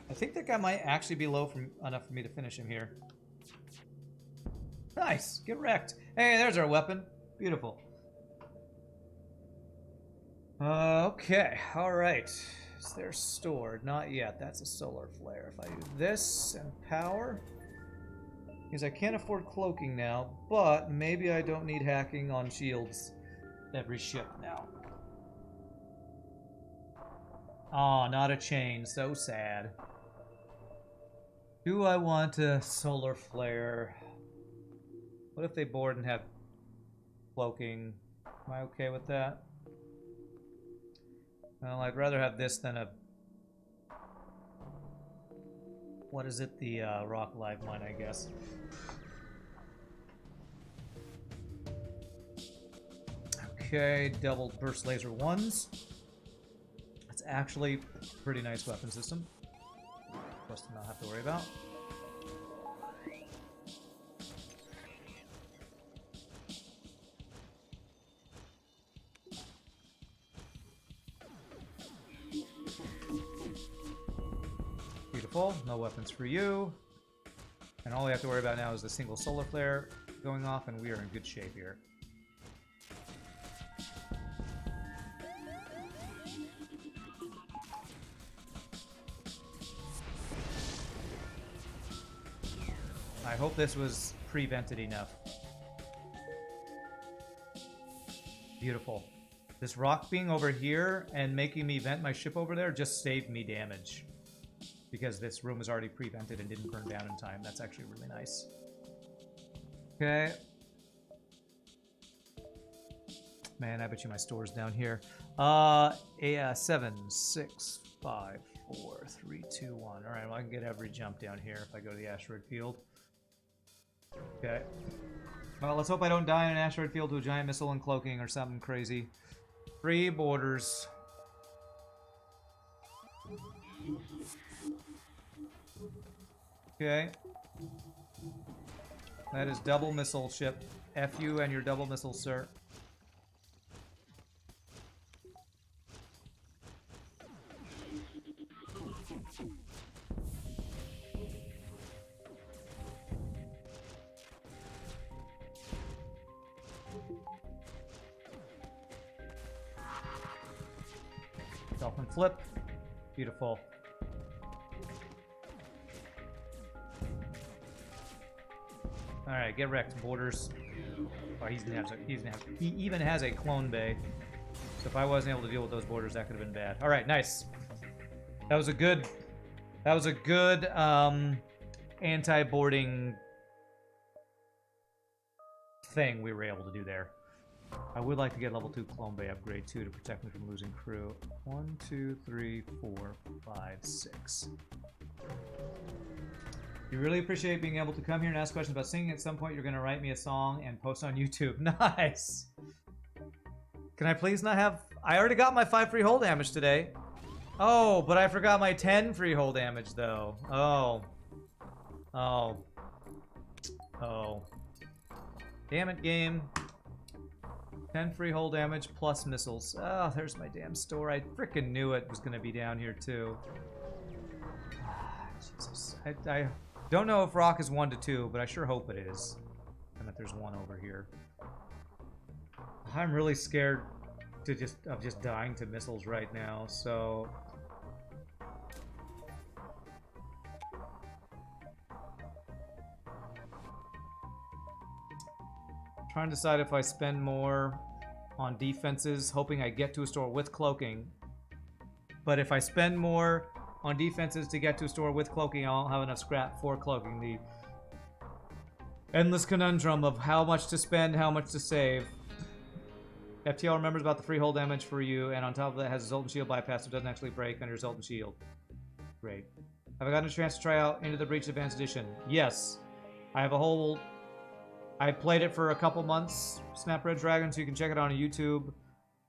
I think that guy might actually be low enough for me to finish him here. Nice, get wrecked. Hey, there's our weapon. Beautiful. Okay, all right. Is there stored? Not yet. That's a solar flare. If I do this and power, because I can't afford cloaking now, but maybe I don't need hacking on shields every ship now. Aw, not a chain. So sad. Do I want a solar flare? What if they board and have cloaking? Am I okay with that? Well, I'd rather have this than a... What is it? The rock live mine, I guess. Okay, double burst laser 1s. That's actually a pretty nice weapon system. For us to not have to worry about. Beautiful, no weapons for you. And all we have to worry about now is the single solar flare going off, and we are in good shape here. I hope this was pre-vented enough. Beautiful. This rock being over here and making me vent my ship over there just saved me damage. Because this room was already pre-vented and didn't burn down in time. That's actually really nice. Okay. Man, I bet you my store's down here. 7, 6, 5, 4, 3, 2, 1. All right, well, I can get every jump down here if I go to the asteroid field. Okay. Well, let's hope I don't die in an asteroid field to a giant missile and cloaking or something crazy. 3 borders. Okay. That is double missile ship. F you and your double missile, sir. Dolphin flip. Beautiful. Alright, get wrecked, borders. Oh, he even has a clone bay. So if I wasn't able to deal with those borders, that could have been bad. Alright, nice. That was a good anti-boarding thing we were able to do there. I would like to get level 2 clone bay upgrade too to protect me from losing crew. 1, 2, 3, 4, 5, 6. You really appreciate being able to come here and ask questions about singing. At some point, you're going to write me a song and post on YouTube. Nice! Can I please not have... I already got my 5 free hull damage today. Oh, but I forgot my 10 free hull damage, though. Oh. Oh. Oh. Damn it, game. 10 free hull damage plus missiles. Oh, there's my damn store. I frickin' knew it was going to be down here, too. Jesus. I don't know if rock is 1 to 2, but I sure hope it is. And that there's 1 over here. I'm really scared of just dying to missiles right now, so... Trying to decide if I spend more on defenses, hoping I get to a store with cloaking. But if I spend more on defenses to get to a store with cloaking, I won't have enough scrap for cloaking. The endless conundrum of how much to spend, how much to save. FTL remembers about the free hull damage for you, and on top of that has a Zoltan Shield bypass, so it doesn't actually break under Zoltan Shield. Great. Have I gotten a chance to try out Into the Breach Advanced Edition? Yes. I have a whole... I played it for a couple months, Snap Red Dragon, so you can check it out on YouTube.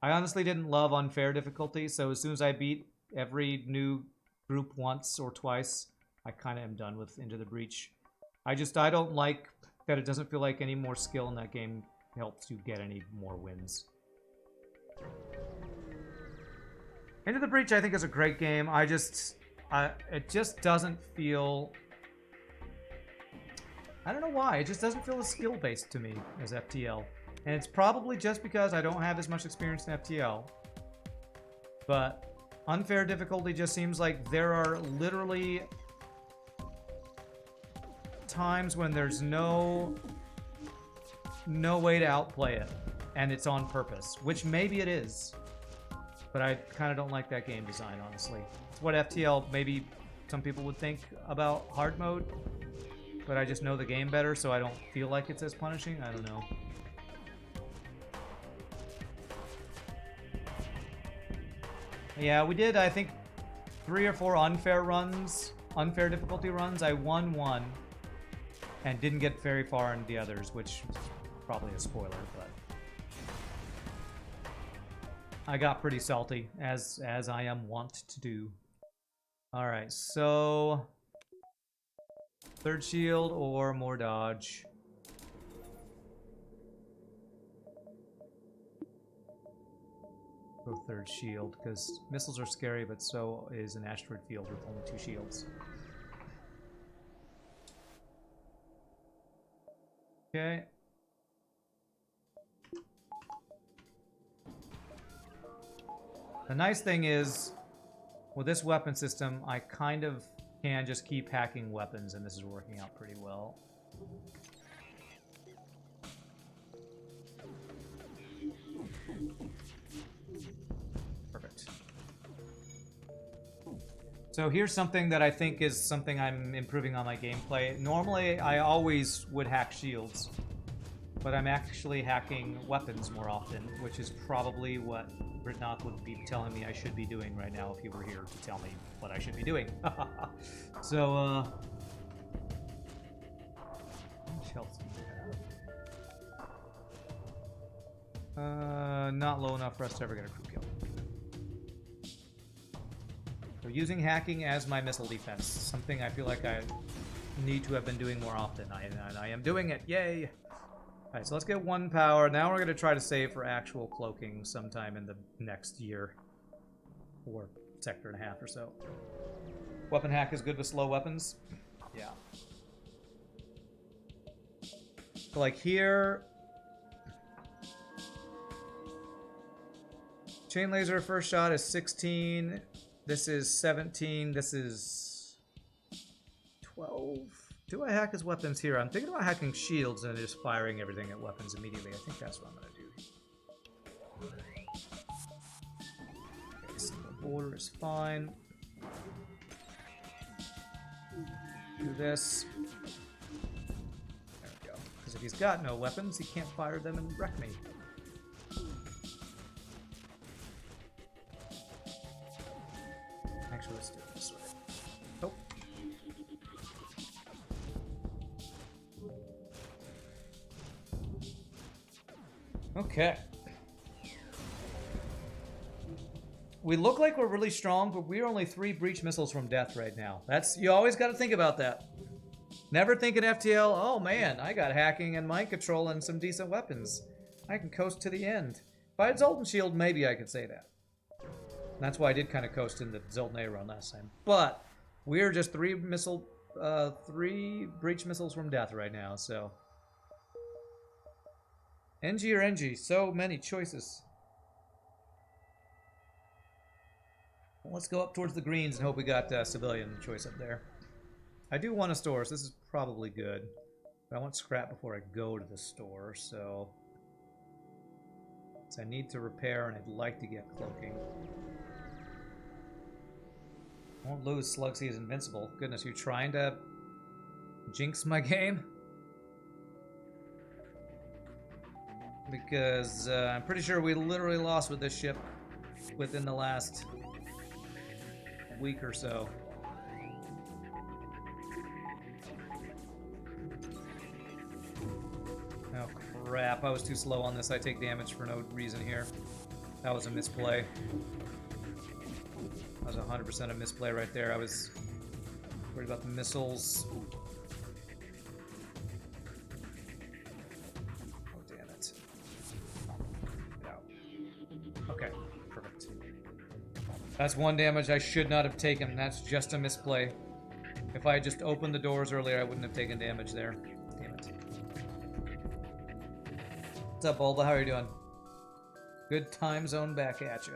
I honestly didn't love unfair difficulty, so as soon as I beat every new group once or twice, I kind of am done with Into the Breach. I don't like that it doesn't feel like any more skill in that game helps you get any more wins. Into the Breach I think is a great game. It just doesn't feel... I don't know why, it just doesn't feel as skill-based to me as FTL. And it's probably just because I don't have as much experience in FTL. But unfair difficulty just seems like there are literally times when there's no way to outplay it. And it's on purpose, which maybe it is. But I kind of don't like that game design, honestly. It's what FTL, maybe some people would think about hard mode. But I just know the game better, so I don't feel like it's as punishing. I don't know. Yeah, we did, I think, 3 or 4 unfair runs, unfair difficulty runs. I won 1 and didn't get very far in the others, which is probably a spoiler, but I got pretty salty, as I am wont to do. All right, so 3rd shield or more dodge. Go 3rd shield, because missiles are scary, but so is an asteroid field with only 2 shields. Okay. The nice thing is, with this weapon system, I kind of can just keep hacking weapons, and this is working out pretty well. Perfect. So here's something that I think is something I'm improving on my gameplay. Normally, I always would hack shields. But I'm actually hacking weapons more often, which is probably what Britnock would be telling me I should be doing right now if he were here to tell me what I should be doing. So, how much health do you have? Not low enough for us to ever get a crew kill. So using hacking as my missile defense, something I feel like I need to have been doing more often. I am doing it, yay! Alright, so let's get 1 power. Now we're going to try to save for actual cloaking sometime in the next year. Or sector and a half or so. Weapon hack is good with slow weapons. Yeah. So like here... Chain laser first shot is 16. This is 17. This is 12. Do I hack his weapons here? I'm thinking about hacking shields and just firing everything at weapons immediately. I think that's what I'm going to do. Okay, single border is fine. Do this. There we go. Because if he's got no weapons, he can't fire them and wreck me. Actually, let's do it this way. Oh. Okay. We look like we're really strong, but we're only 3 breach missiles from death right now. You always got to think about that. Never think in FTL, oh man, I got hacking and mind control and some decent weapons. I can coast to the end. If I had Zoltan Shield, maybe I could say that. And that's why I did kind of coast in the Zoltan A run last time. But we're just 3 breach missiles from death right now, so... NG or NG, so many choices. Well, let's go up towards the greens and hope we got civilian choice up there. I do want a store, so this is probably good. But I want scrap before I go to the store, so... I need to repair and I'd like to get cloaking. I won't lose. Slug C is invincible. Goodness, you're trying to jinx my game? Because I'm pretty sure we literally lost with this ship within the last week or so. Oh crap, I was too slow on this. I take damage for no reason here. That was a misplay. That was 100% a misplay right there. I was worried about the missiles. Okay, perfect. That's 1 damage I should not have taken. That's just a misplay. If I had just opened the doors earlier, I wouldn't have taken damage there. Damn it. What's up, Bulba? How are you doing? Good time zone back at you.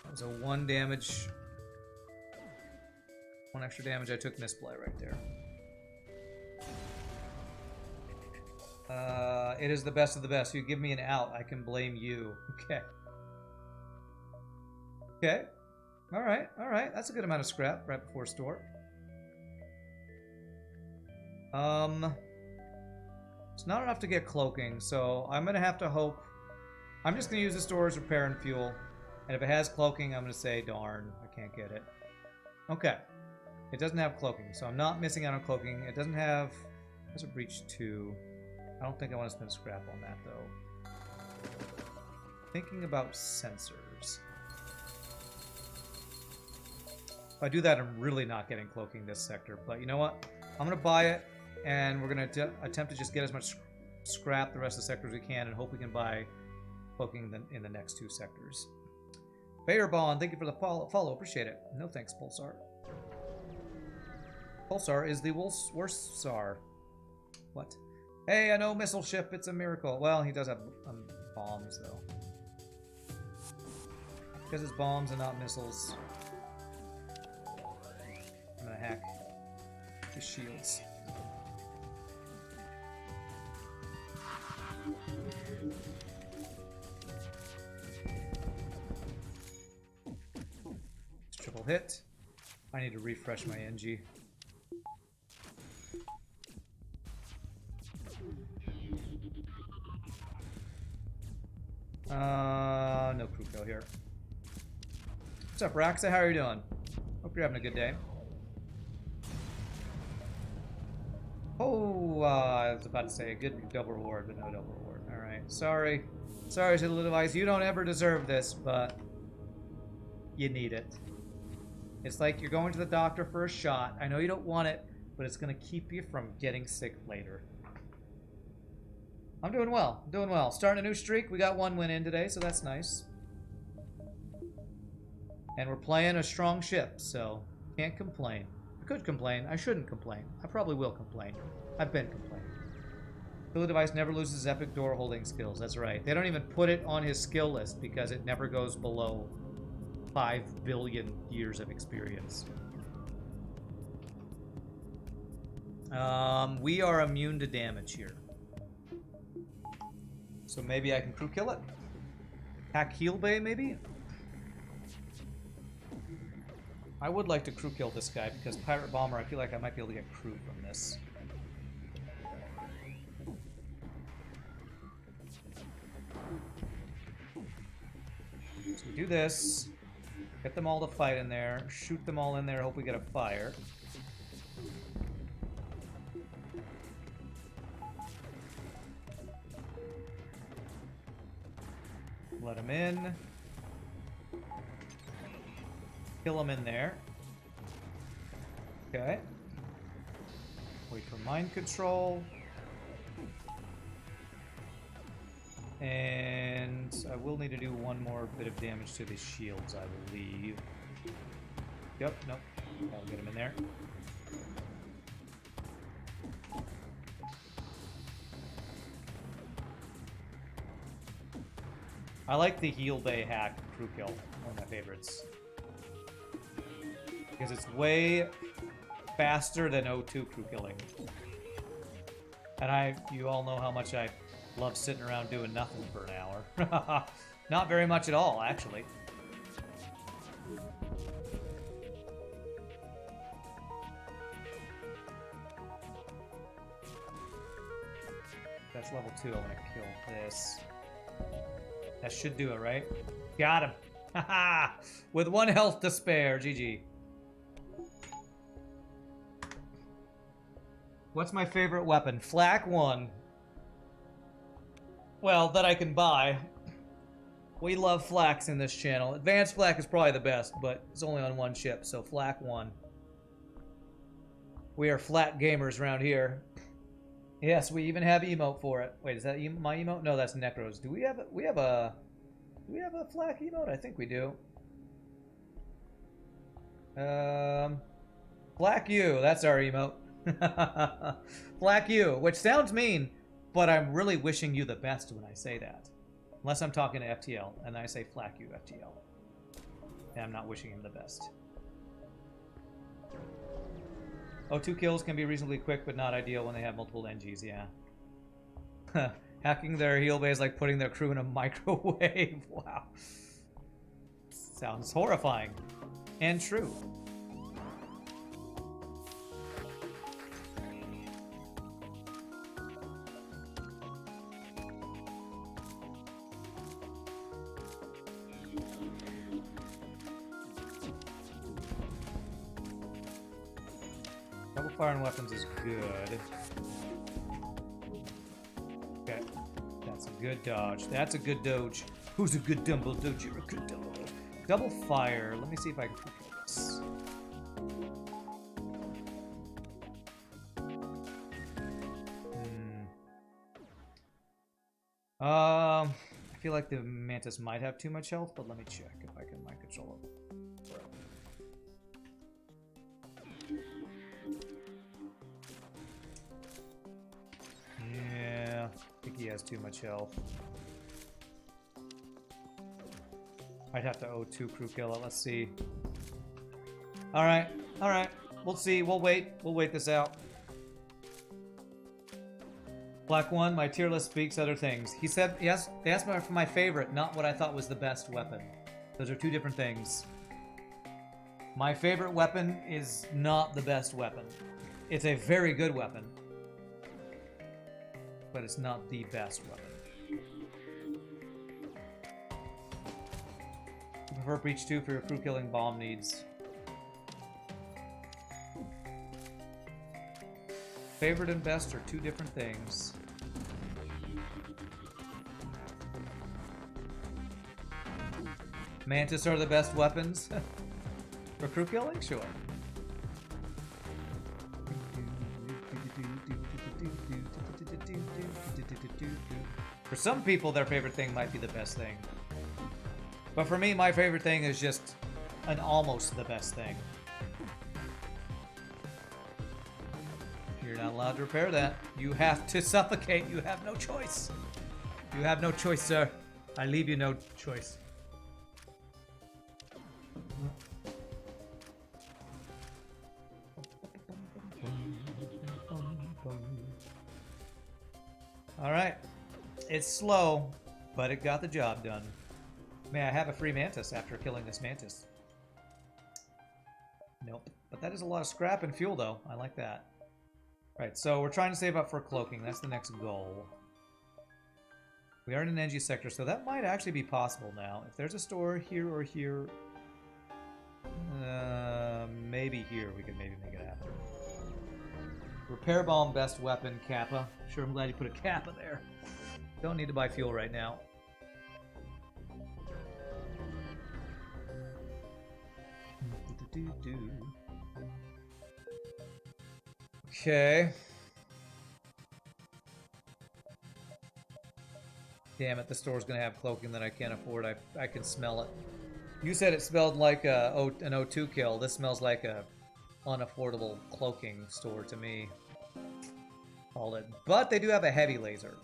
That was a 1 damage. 1 extra damage I took misplay right there. It is the best of the best. You give me an out, I can blame you. Okay. Okay. Alright, alright. That's a good amount of scrap right before store. It's not enough to get cloaking, so I'm gonna have to hope. I'm just gonna use the store as repair and fuel. And if it has cloaking, I'm gonna say, darn, I can't get it. Okay. It doesn't have cloaking, so I'm not missing out on cloaking. It doesn't have... There's a breach 2. I don't think I want to spend scrap on that, though. Thinking about sensors. If I do that, I'm really not getting cloaking this sector. But you know what? I'm going to buy it, and we're going to attempt to just get as much scrap the rest of the sectors we can, and hope we can buy cloaking in the next 2 sectors. Bayer Bond, thank you for the follow. Appreciate it. No thanks, Pulsar. Pulsar is the worst Sar. What? Hey, I know missile ship. It's a miracle. Well, he does have bombs, though. Because it's bombs and not missiles. I'm gonna hack the shields. Triple hit. I need to refresh my NG. No crew kill here. What's up, Raxa? How are you doing? Hope you're having a good day. Oh, I was about to say a good double reward, but no double reward. Alright, sorry. Sorry, Little Device. You don't ever deserve this, but you need it. It's like you're going to the doctor for a shot. I know you don't want it, but it's going to keep you from getting sick later. I'm doing well. I'm doing well. Starting a new streak. We got 1 win in today, so that's nice. And we're playing a strong ship, so can't complain. I could complain. I shouldn't complain. I probably will complain. I've been complaining. Little Device never loses epic door holding skills. That's right. They don't even put it on his skill list because it never goes below 5 billion years of experience. We are immune to damage here. So maybe I can crew kill it? Hack heal bay, maybe? I would like to crew kill this guy because Pirate Bomber, I feel like I might be able to get crew from this. So we do this. Get them all to fight in there. Shoot them all in there. Hope we get a fire. Let him in. Kill him in there. Okay. Wait for mind control. And I will need to do one more bit of damage to the shields, I believe. Yep, nope. I'll get him in there. I like the heal bay hack crew kill. One of my favorites. Because it's way faster than O2 crew killing. And you all know how much I love sitting around doing nothing for an hour. Not very much at all, actually. That's level 2. I want to kill this. That should do it, right? Got him. Haha! With 1 health to spare. GG. What's my favorite weapon? Flak 1. Well, that I can buy. We love flaks in this channel. Advanced flak is probably the best, but it's only on 1 ship, so flak 1. We are flak gamers around here. Yes, we even have emote for it. Wait, is that my emote? No, that's Necro's. Do we have a flak emote? I think we do. Flak you, that's our emote. Flak you, which sounds mean, but I'm really wishing you the best when I say that. Unless I'm talking to FTL, and I say flak you, FTL. And I'm not wishing him the best. Oh, 2 kills can be reasonably quick, but not ideal when they have multiple NGs, yeah. Hacking their heal bay is like putting their crew in a microwave. Wow. Sounds horrifying. And true. Double firing weapons is good. Okay. That's a good dodge. That's a good dodge. Who's a good dumble dodge? You're a good dumble. Double fire. Let me see if I can control this. I feel like the Mantis might have too much health, but let me check if I can mind control it. Yeah, I think he has too much health. I'd have to O2 crew kill it. Let's see. Alright, alright. We'll see. We'll wait. We'll wait this out. Black 1, my tier list speaks other things. He said, yes, they asked me for my favorite, not what I thought was the best weapon. Those are 2 different things. My favorite weapon is not the best weapon. It's a very good weapon. But it's not the best weapon. I prefer Breach 2 for your crew killing bomb needs. Favorite and best are two different things. Mantis are the best weapons. For crew killing? Sure. For some people, their favorite thing might be the best thing. But for me, my favorite thing is just an almost the best thing. You're not allowed to repair that. You have to suffocate. You have no choice. You have no choice, sir. I leave you no choice. Alright. It's slow, but it got the job done. May I have a free mantis after killing this mantis? Nope. But that is a lot of scrap and fuel, though. I like that. Right, so we're trying to save up for cloaking. That's the next goal. We are in an NG sector, so that might actually be possible now. If there's a store here or here... maybe here we could maybe make it happen. Repair bomb, best weapon, Kappa. Sure, I'm glad you put a Kappa there. Don't need to buy fuel right now. Okay. Damn it, the store's gonna have cloaking that I can't afford. I can smell it. You said it smelled like an O2 kill. This smells like a unaffordable cloaking store to me. Called it. But they do have a heavy laser.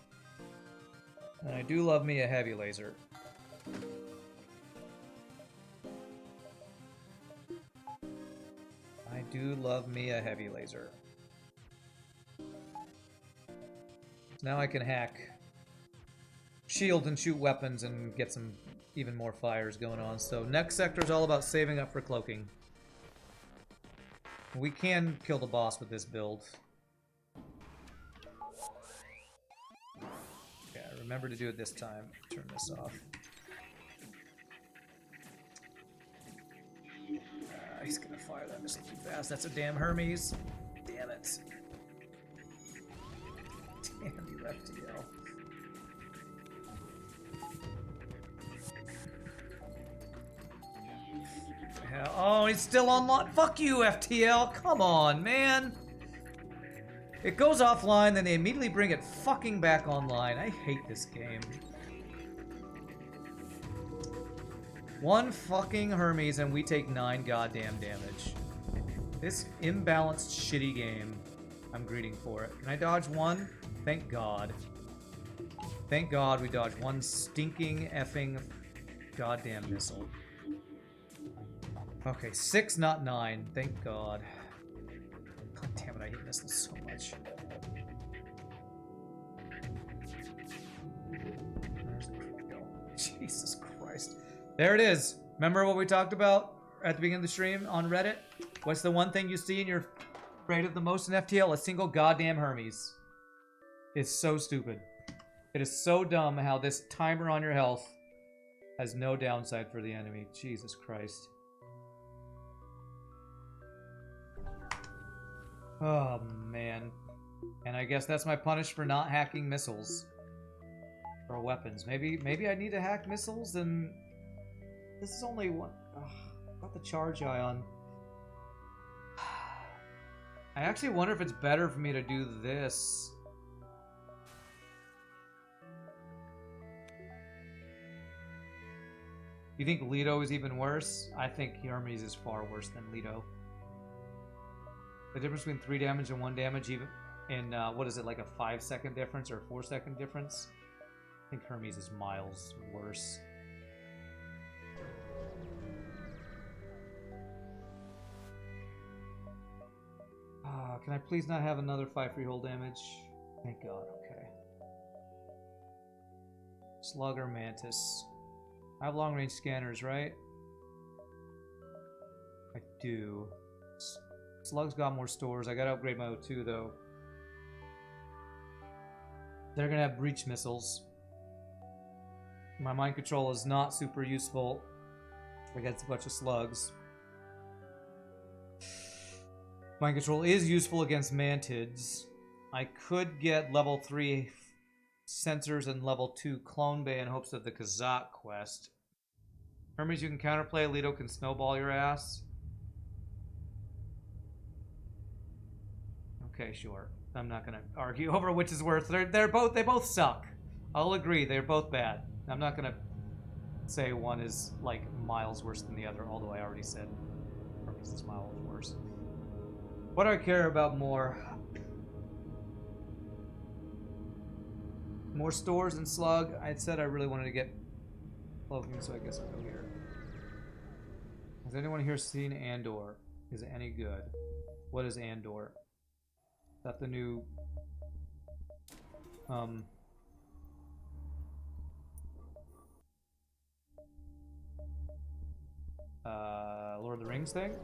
And I do love me a heavy laser. I do love me a heavy laser. Now I can hack shields and shoot weapons and get some even more fires going on. So next sector is all about saving up for cloaking. We can kill the boss with this build. Okay, remember to do it this time. Turn this off. He's gonna fire that missile too fast. That's a damn Hermes. Damn it. Damn you, FTL. Oh, he's still online. Fuck you, FTL. Come on, man. It goes offline, then they immediately bring it fucking back online. I hate this game. One fucking Hermes and we take 9 goddamn damage. This imbalanced shitty game. I'm greeting for it. Can I dodge one? Thank God. Thank God we dodged one stinking effing goddamn missile. Okay, 6, not 9. Thank God. God damn it, I hate missiles so much. Jesus Christ. There it is. Remember what we talked about at the beginning of the stream on Reddit? What's the one thing you see and you're afraid of the most in FTL? A single goddamn Hermes. It's so stupid. It is so dumb how this timer on your health has no downside for the enemy. Jesus Christ. Oh, man. And I guess that's my punish for not hacking missiles. Or weapons. Maybe I need to hack missiles and... This is only one... got the charge ion. I actually wonder if it's better for me to do this. You think Lido is even worse? I think Hermes is far worse than Lido. The difference between 3 damage and 1 damage, even in, what is it, like a 5-second difference or a 4-second difference? I think Hermes is miles worse. Can I please not have another 5 freehold damage? Thank God, okay. Slugger Mantis. I have long range scanners, right? I do. Slug's got more stores. I gotta upgrade my O2 though. They're gonna have breach missiles. My mind control is not super useful against a bunch of slugs. Mind control is useful against mantids. I could get level 3 sensors and level 2 clone bay in hopes of the Kazakh quest. Hermes, you can counterplay. Leto can snowball your ass. Okay, sure. I'm not gonna argue over which is worse. They both suck. I'll agree, they're both bad. I'm not gonna say one is like miles worse than the other, although I already said Hermes is miles worse. What do I care about more? More stores and Slug. I said I really wanted to get cloaking, so I guess I'll go here. Has anyone here seen Andor? Is it any good? What is Andor? Is that the new Lord of the Rings thing?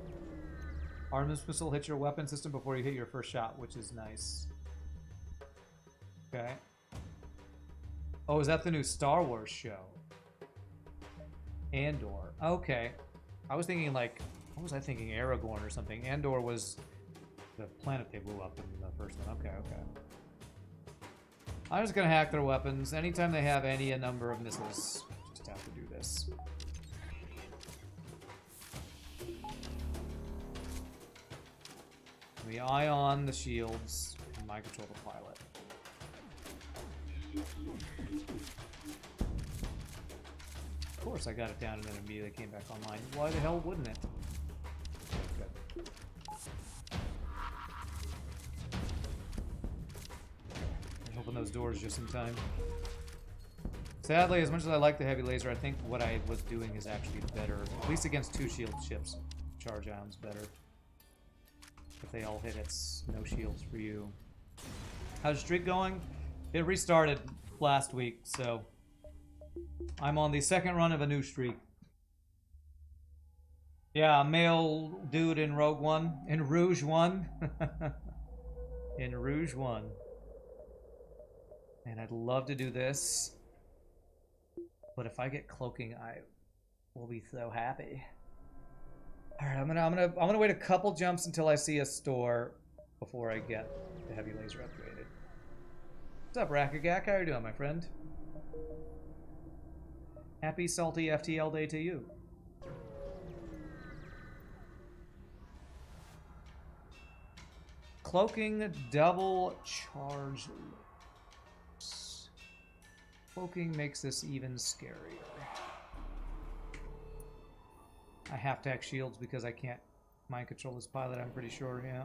Artemis missile hits your weapon system before you hit your first shot, which is nice. Okay. Oh, is that the new Star Wars show? Andor. Okay. I was thinking like, what was I thinking? Aragorn or something. Andor was the planet they blew up in the first one. Okay, okay. I'm just gonna hack their weapons. Anytime they have any number of missiles, just have to do this. We ion the shields and mind control the pilot. Of course I got it down and then immediately came back online. Why the hell wouldn't it? Good. I'm open those doors just in time. Sadly, as much as I like the heavy laser, I think what I was doing is actually better. At least against 2 shield ships. Charge ions better. If they all hit, it's no shields for you. How's the streak going? It restarted last week, so I'm on the second run of a new streak. Yeah, male dude in Rogue One. In Rouge One. In Rouge One. And I'd love to do this. But if I get cloaking, I will be so happy. All right, I'm gonna wait a couple jumps until I see a store before I get the heavy laser upgraded. What's up, Rakagak? How are you doing, my friend? Happy salty FTL day to you. Cloaking double charge. Cloaking makes this even scarier. I have to hack shields because I can't mind control this pilot, I'm pretty sure, yeah.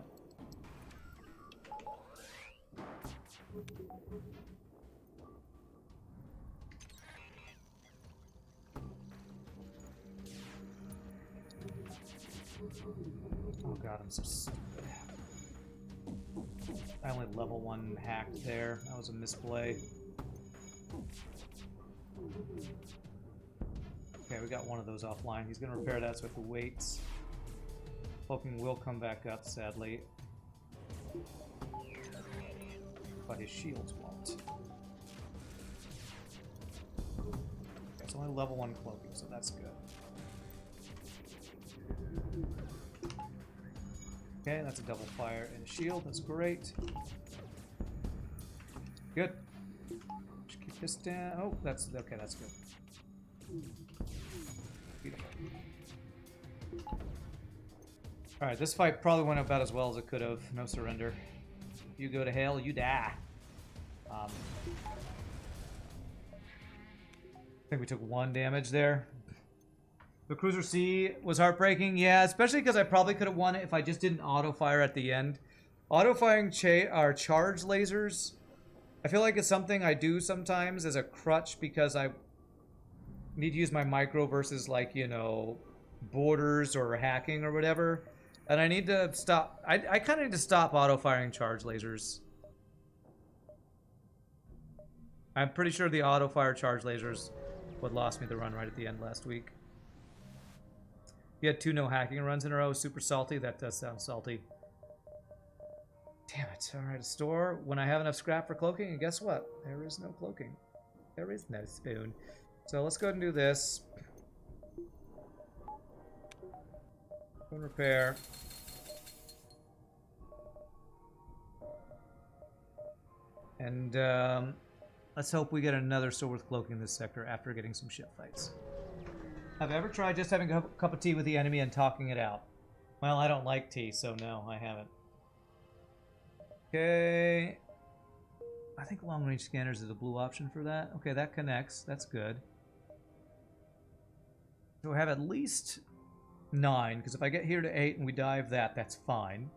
Oh god, I'm so stupid. I only level 1 hacked there. That was a misplay. Okay, we got one of those offline. He's gonna repair that, so we have to wait. Cloaking will come back up, sadly. But his shields won't. Okay, it's only level 1 cloaking, so that's good. Okay, that's a double fire and a shield. That's great. Good. Just keep this down. Oh, that's okay. That's good. Beautiful. All right, this fight probably went about as well as it could have. No surrender. You go to hell, you die. I think we took 1 damage there. The Cruiser C was heartbreaking. Yeah, especially because I probably could have won it if I just didn't auto-fire at the end. Auto-firing charge lasers, I feel like it's something I do sometimes as a crutch because I need to use my micro versus, like, you know, borders or hacking or whatever. And I need to stop. I kind of need to stop auto-firing charge lasers. I'm pretty sure the auto-fire charge lasers what lost me the run right at the end last week. You had 2 no hacking runs in a row. Super salty. That does sound salty. Damn it. Alright, a store. When I have enough scrap for cloaking, and guess what? There is no cloaking. There is no spoon. So let's go ahead and do this. Repair. And let's hope we get another sword with cloaking in this sector after getting some ship fights. Have I ever tried just having a cup of tea with the enemy and talking it out? Well, I don't like tea, so no, I haven't. Okay. I think long-range scanners is a blue option for that. Okay, that connects. That's good. So I have at least 9, because if I get here to 8 and we dive that, that's fine.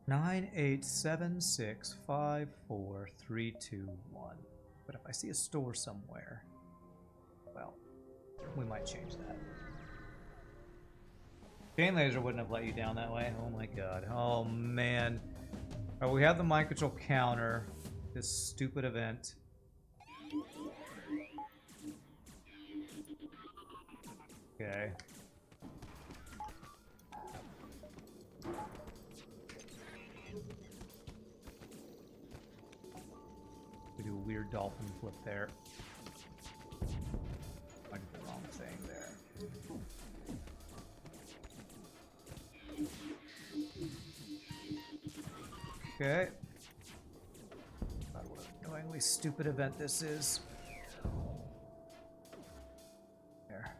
9, 8, 7, 6, 5, 4, 3, 2, 1. But if I see a store somewhere, well, we might change that. Chain laser wouldn't have let you down that way. Oh my god. Oh man. Alright, we have the mind control counter. This stupid event. Okay. We do a weird dolphin flip there. I did the wrong thing there. Okay. God, what an annoyingly stupid event this is. There.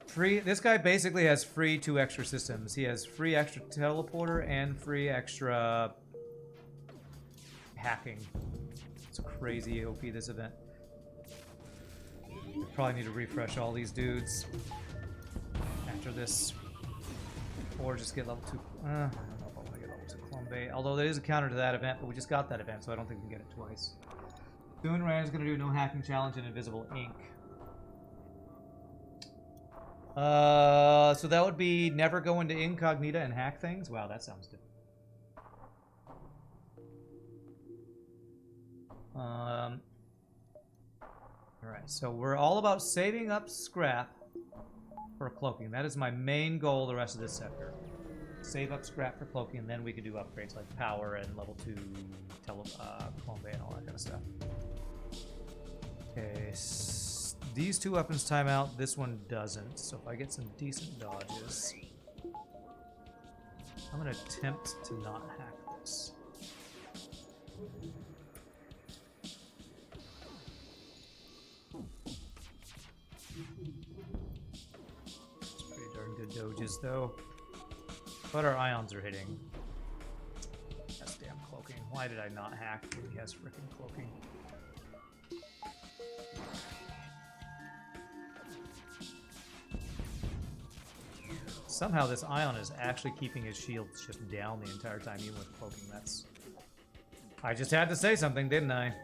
Free. This guy basically has free 2 extra systems. He has free extra teleporter and free extra hacking. It's a crazy OP this event. I probably need to refresh all these dudes after this. Or just get level 2. I don't know if I want to get level 2 Clombe. Although there is a counter to that event, but we just got that event, so I don't think we can get it twice. Soon Rand's going to do no hacking challenge and invisible ink. So that would be never go into incognita and hack things? Wow, that sounds good. Alright, so we're all about saving up scrap for cloaking. That is my main goal the rest of this sector. Save up scrap for cloaking, and then we can do upgrades like power and level 2 Clombe and all that kind of stuff. Okay, these 2 weapons time out, this one doesn't. So if I get some decent dodges, I'm going to attempt to not hack this. Doges though, but our ions are hitting. That's damn cloaking. Why did I not hack when he has frickin' cloaking? Somehow this ion is actually keeping his shields just down the entire time, even with cloaking. That's... I just had to say something, didn't I?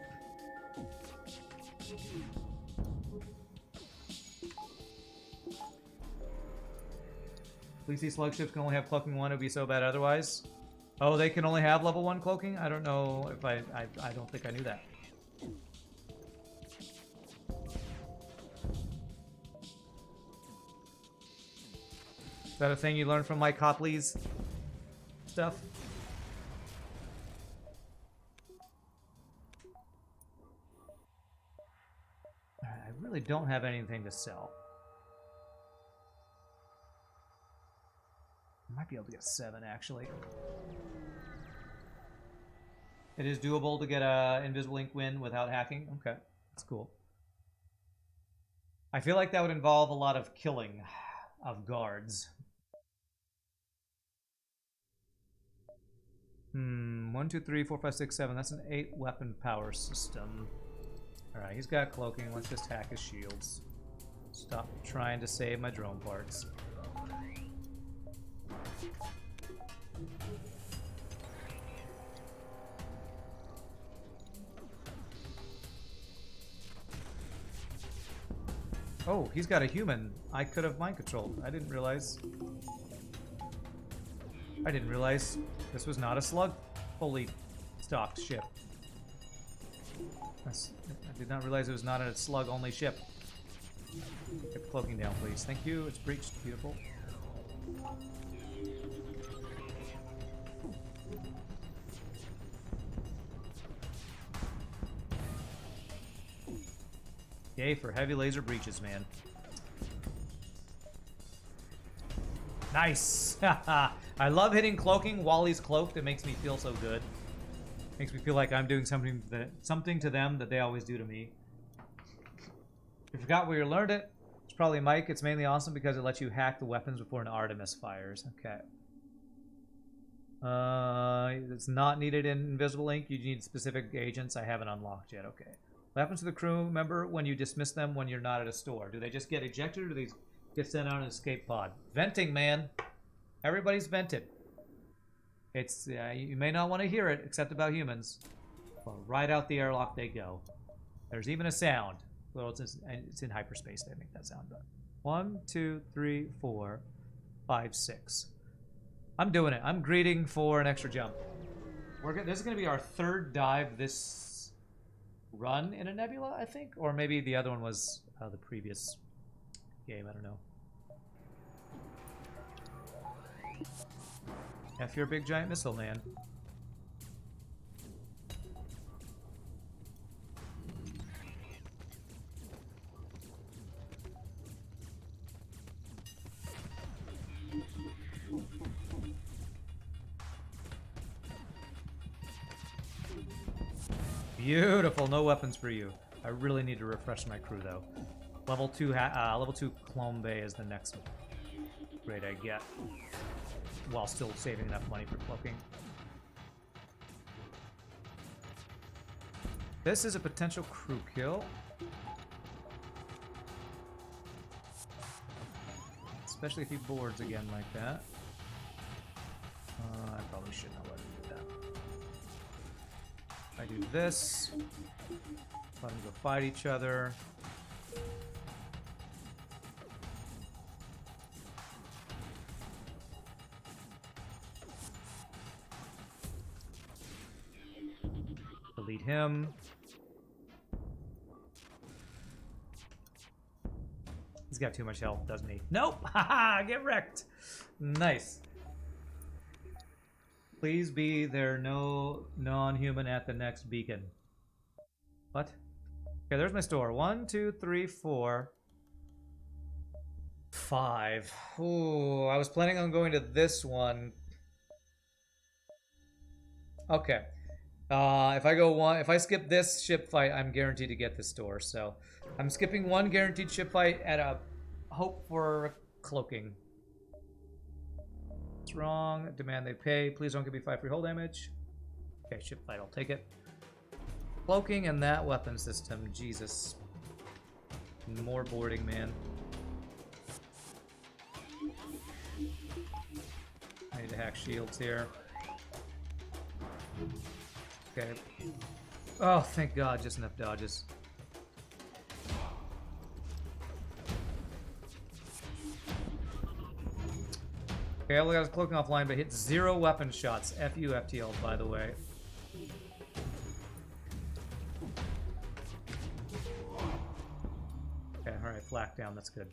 Please see slug ships can only have cloaking 1, it would be so bad otherwise. Oh, they can only have level 1 cloaking? I don't know if I don't think I knew that. Is that a thing you learned from Mike Copley's stuff? I really don't have anything to sell. Might be able to get 7 actually. It is doable to get a invisible ink win without hacking. Okay, that's cool. I feel like that would involve a lot of killing of guards. 1, 2, 3, 4, 5, 6, 7. That's an 8 weapon power system. Alright, he's got cloaking. Let's just hack his shields. Stop trying to save my drone parts. Oh, he's got a human. I could have mind controlled. I didn't realize. I didn't realize this was not a slug fully stocked ship. I did not realize it was not a slug only ship. Get the cloaking down, please. Thank you. It's breached. Beautiful. Yay for heavy laser breaches, man. Nice. I love hitting cloaking while he's cloaked. It makes me feel so good. Makes me feel like I'm doing something to them that they always do to me. If you forgot where you learned it, it's probably Mike. It's mainly awesome because it lets you hack the weapons before an Artemis fires. Okay. It's not needed in Invisible Ink. You need specific agents. I haven't unlocked yet. Okay. What happens to the crew member when you dismiss them when you're not at a store? Do they just get ejected or do they get sent out an escape pod? Venting, man. Everybody's vented. It's you may not want to hear it, except about humans. Well, right out the airlock they go. There's even a sound. Well, it's in hyperspace. They make that sound. But 1, 2, 3, 4, 5, 6. I'm doing it. I'm greeting for an extra jump. This is going to be our third dive this run in a nebula, I think, or maybe the other one was the previous game. I don't know. F your big giant missile, man. Beautiful. No weapons for you. I really need to refresh my crew, though. Level 2 Clone Bay is the next grade I get, while still saving enough money for cloaking. This is a potential crew kill. Especially if he boards again like that. I probably should not let him do that. I do this. Let them go fight each other. Delete him. He's got too much health, doesn't he? Nope! Haha! Get wrecked! Nice. Please be there no non-human at the next beacon. What? Okay, there's my store. 1, 2, 3, 4, 5. Ooh, I was planning on going to this one. Okay. If I skip this ship fight, I'm guaranteed to get this store. So I'm skipping one guaranteed ship fight at a hope for cloaking. What's wrong? Demand they pay. Please don't give me 5 free hull damage. Okay, ship fight, I'll take it. Cloaking and that weapon system. Jesus. More boarding, man. I need to hack shields here. Okay. Oh, thank God, just enough dodges. Okay, I got his cloaking offline, but hit 0 weapon shots. F you, FTL, by the way. Okay, alright, flak down, that's good.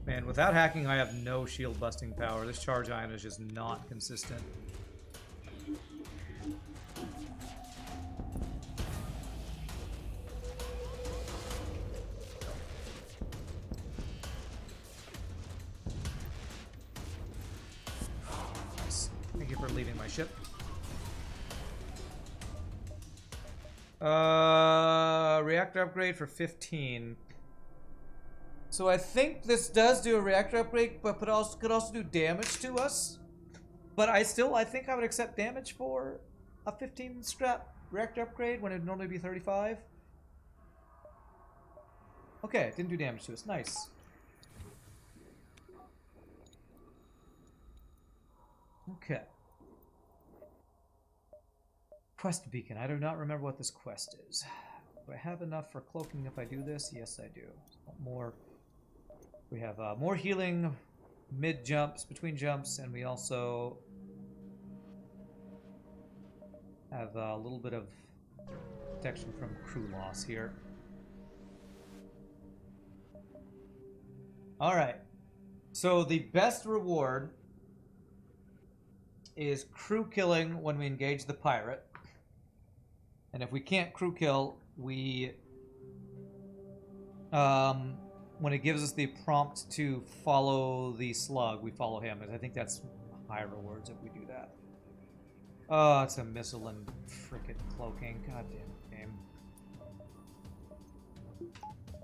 Man, without hacking, I have no shield busting power. This charge ion is just not consistent. Thank you for leaving my ship. Reactor upgrade for 15. So I think this does do a reactor upgrade, but could also do damage to us. But I think I would accept damage for a 15 scrap reactor upgrade when it would normally be 35. Okay, it didn't do damage to us. Nice. Okay. Quest beacon. I do not remember what this quest is. Do I have enough for cloaking if I do this? Yes, I do. More. We have more healing mid jumps, between jumps, and we also have a little bit of protection from crew loss here. Alright. So the best reward is crew killing when we engage the pirate. And if we can't crew kill, we when it gives us the prompt to follow the slug, we follow him. I think that's high rewards if we do that. Oh, it's a missile and frickin' cloaking. God damn game.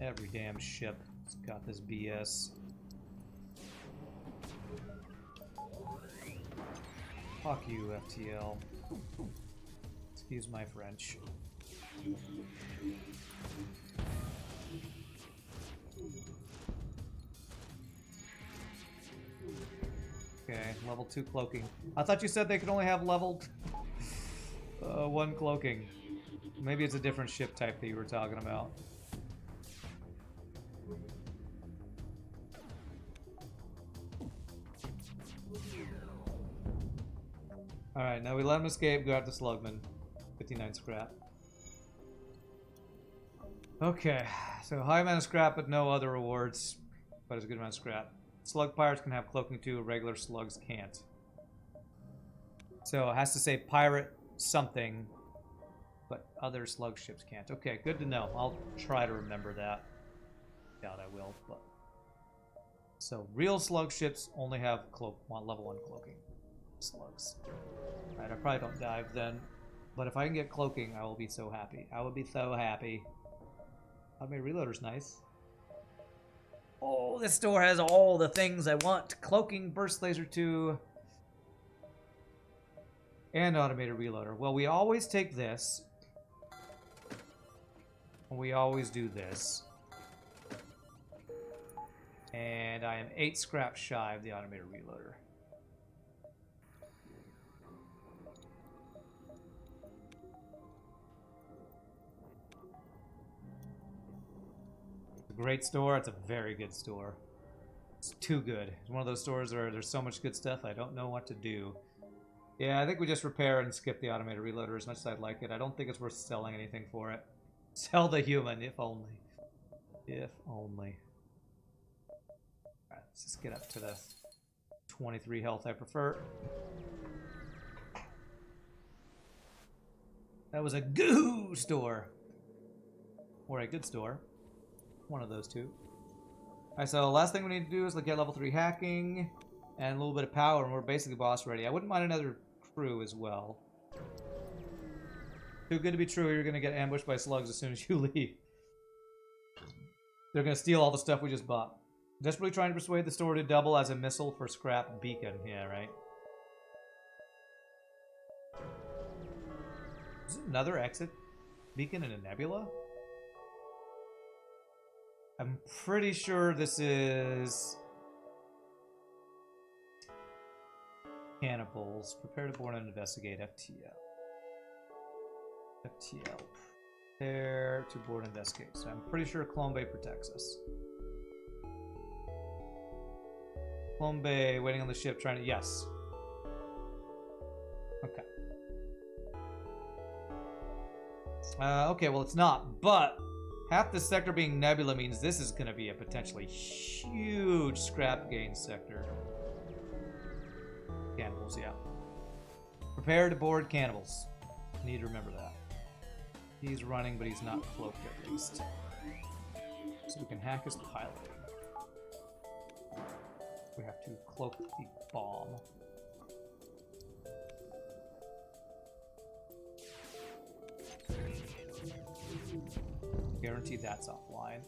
Every damn ship has got this BS. Fuck you, FTL. Excuse my French. Okay, level 2 cloaking. I thought you said they could only have level 1 cloaking. Maybe it's a different ship type that you were talking about. Alright, now we let him escape, go after Slugman. 59 scrap. Okay, so high amount of scrap but no other rewards. But it's a good amount of scrap. Slug pirates can have cloaking too, regular slugs can't. So it has to say pirate something, but other slug ships can't. Okay, good to know. I'll try to remember that. Doubt I will, but... So real slug ships only have level 1 cloaking. Slugs. Alright, I probably don't dive then. But if I can get cloaking, I will be so happy. I would be so happy. Automated reloader's nice. Oh, this store has all the things I want. Cloaking, burst laser 2, and automated reloader. Well, we always take this. We always do this. And I am 8 scraps shy of the automated reloader. Great store. It's a very good store. It's too good. It's one of those stores where there's so much good stuff I don't know what to do. Yeah, I think we just repair and skip the automated reloader as much as I'd like it. I don't think it's worth selling anything for it. Sell the human, if only. If only. Alright, let's just get up to the 23 health I prefer. That was a goo store. Or a good store. One of those two. Alright, so last thing we need to do is get level 3 hacking and a little bit of power, and we're basically boss ready. I wouldn't mind another crew as well. Too good to be true, you're going to get ambushed by slugs as soon as you leave. They're going to steal all the stuff we just bought. Desperately trying to persuade the store to double as a missile for scrap beacon. Yeah, right. Is it another exit beacon in a nebula? I'm pretty sure this is cannibals. Prepare to board and investigate. FTL. FTL. Prepare to board and investigate. So I'm pretty sure Clone Bay protects us. Clone Bay waiting on the ship trying to... Yes. Okay. Okay, well it's not, but... Half the sector being nebula means this is going to be a potentially huge scrap gain sector. Cannibals, yeah. Prepare to board cannibals. Need to remember that. He's running, but he's not cloaked at least. So we can hack his pilot. We have to cloak the bomb. Guarantee that's offline.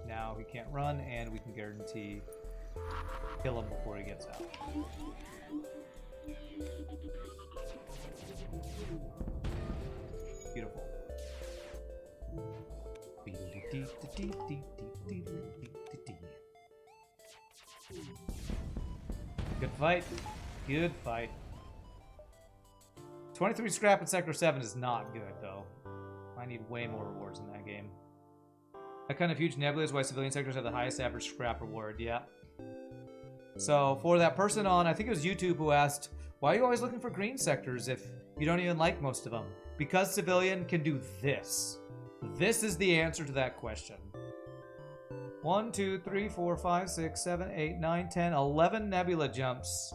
Now he can't run, and we can guarantee kill him before he gets out. Beautiful. Good fight. Good fight. 23 scrap in Sector 7 is not good, though. I need way more rewards in that game. That kind of huge nebula is why civilian sectors have the highest average scrap reward, yeah. So, for that person on, I think it was YouTube who asked, why are you always looking for green sectors if you don't even like most of them? Because civilian can do this. This is the answer to that question. 1, 2, 3, 4, 5, 6, 7, 8, 9, 10, 11 nebula jumps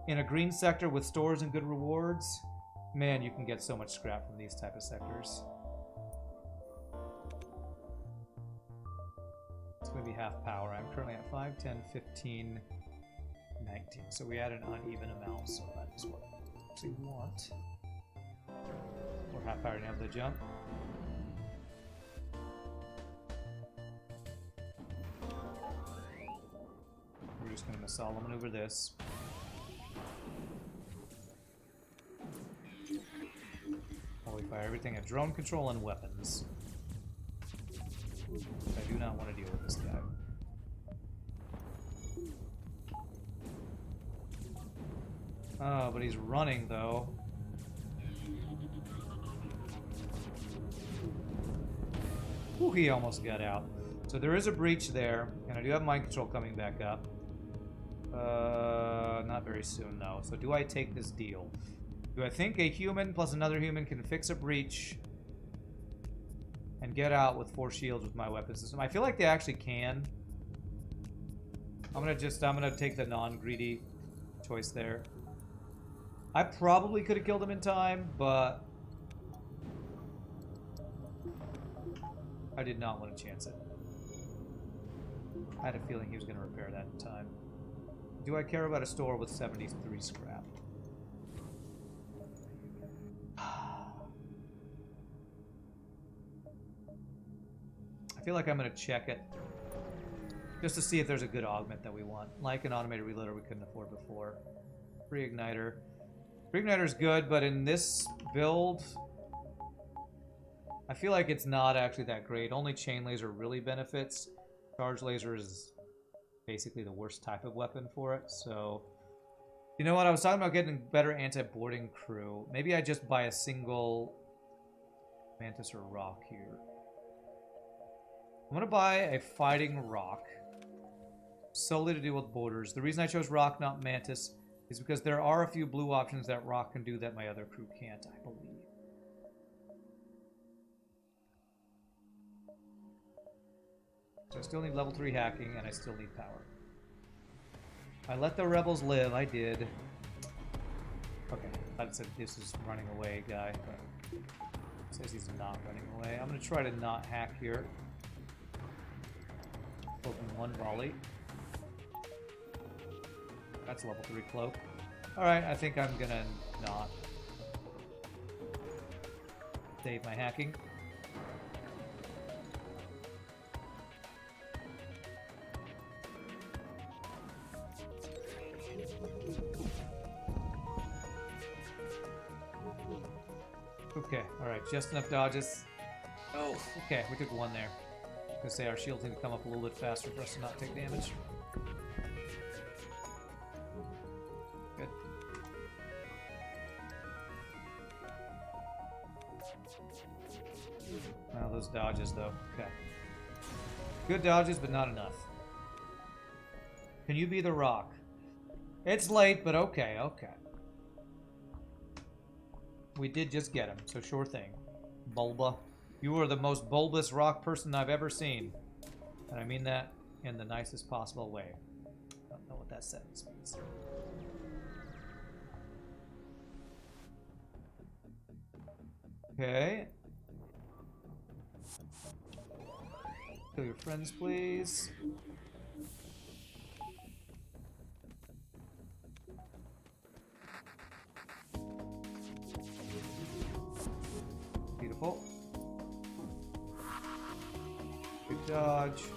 in a green sector with stores and good rewards. Man, you can get so much scrap from these type of sectors. going to be half power. I'm currently at 5, 10, 15, 19. So we add an uneven amount, so that is what we want. We're half power now the jump. We're just going to Masala maneuver this. While we fire everything at drone control and weapons. I do not want to deal with this guy. Oh, but he's running though. Ooh, he almost got out. So there is a breach there, and I do have mind control coming back up. Not very soon though. So do I take this deal? Do I think a human plus another human can fix a breach and get out with 4 shields with my weapon system? I feel like they actually can. I'm gonna take the non-greedy choice there. I probably could have killed him in time, but I did not want to chance it. I had a feeling he was going to repair that in time. Do I care about a store with 73 scrap? I feel like I'm going to check it just to see if there's a good augment that we want. Like an automated reloader we couldn't afford before. Free igniter. Free igniter's good, but in this build, I feel like it's not actually that great. Only chain laser really benefits. Charge laser is basically the worst type of weapon for it, so... You know what? I was talking about getting better anti-boarding crew. Maybe I just buy a single Mantis or Rock here. I'm gonna buy a Fighting Rock solely to deal with borders. The reason I chose Rock, not Mantis, is because there are a few blue options that Rock can do that my other crew can't, I believe. So I still need level 3 hacking, and I still need power. I let the rebels live, I did. Okay, I thought it said this is running away guy, but it says he's not running away. I'm going to try to not hack here. Open 1 volley. That's a level 3 cloak. Alright, I think I'm going to not save my hacking. Okay, alright, just enough dodges. Oh, okay, we took 1 there. I was gonna say our shields need to come up a little bit faster for us to not take damage. Good. Wow, those dodges though. Okay. Good dodges, but not enough. Can you be the Rock? It's late, but okay, okay. We did just get him, so sure thing. Bulba. You are the most bulbous rock person I've ever seen. And I mean that in the nicest possible way. I don't know what that sentence means. Okay. Kill your friends, please. Beautiful. Good dodge. Is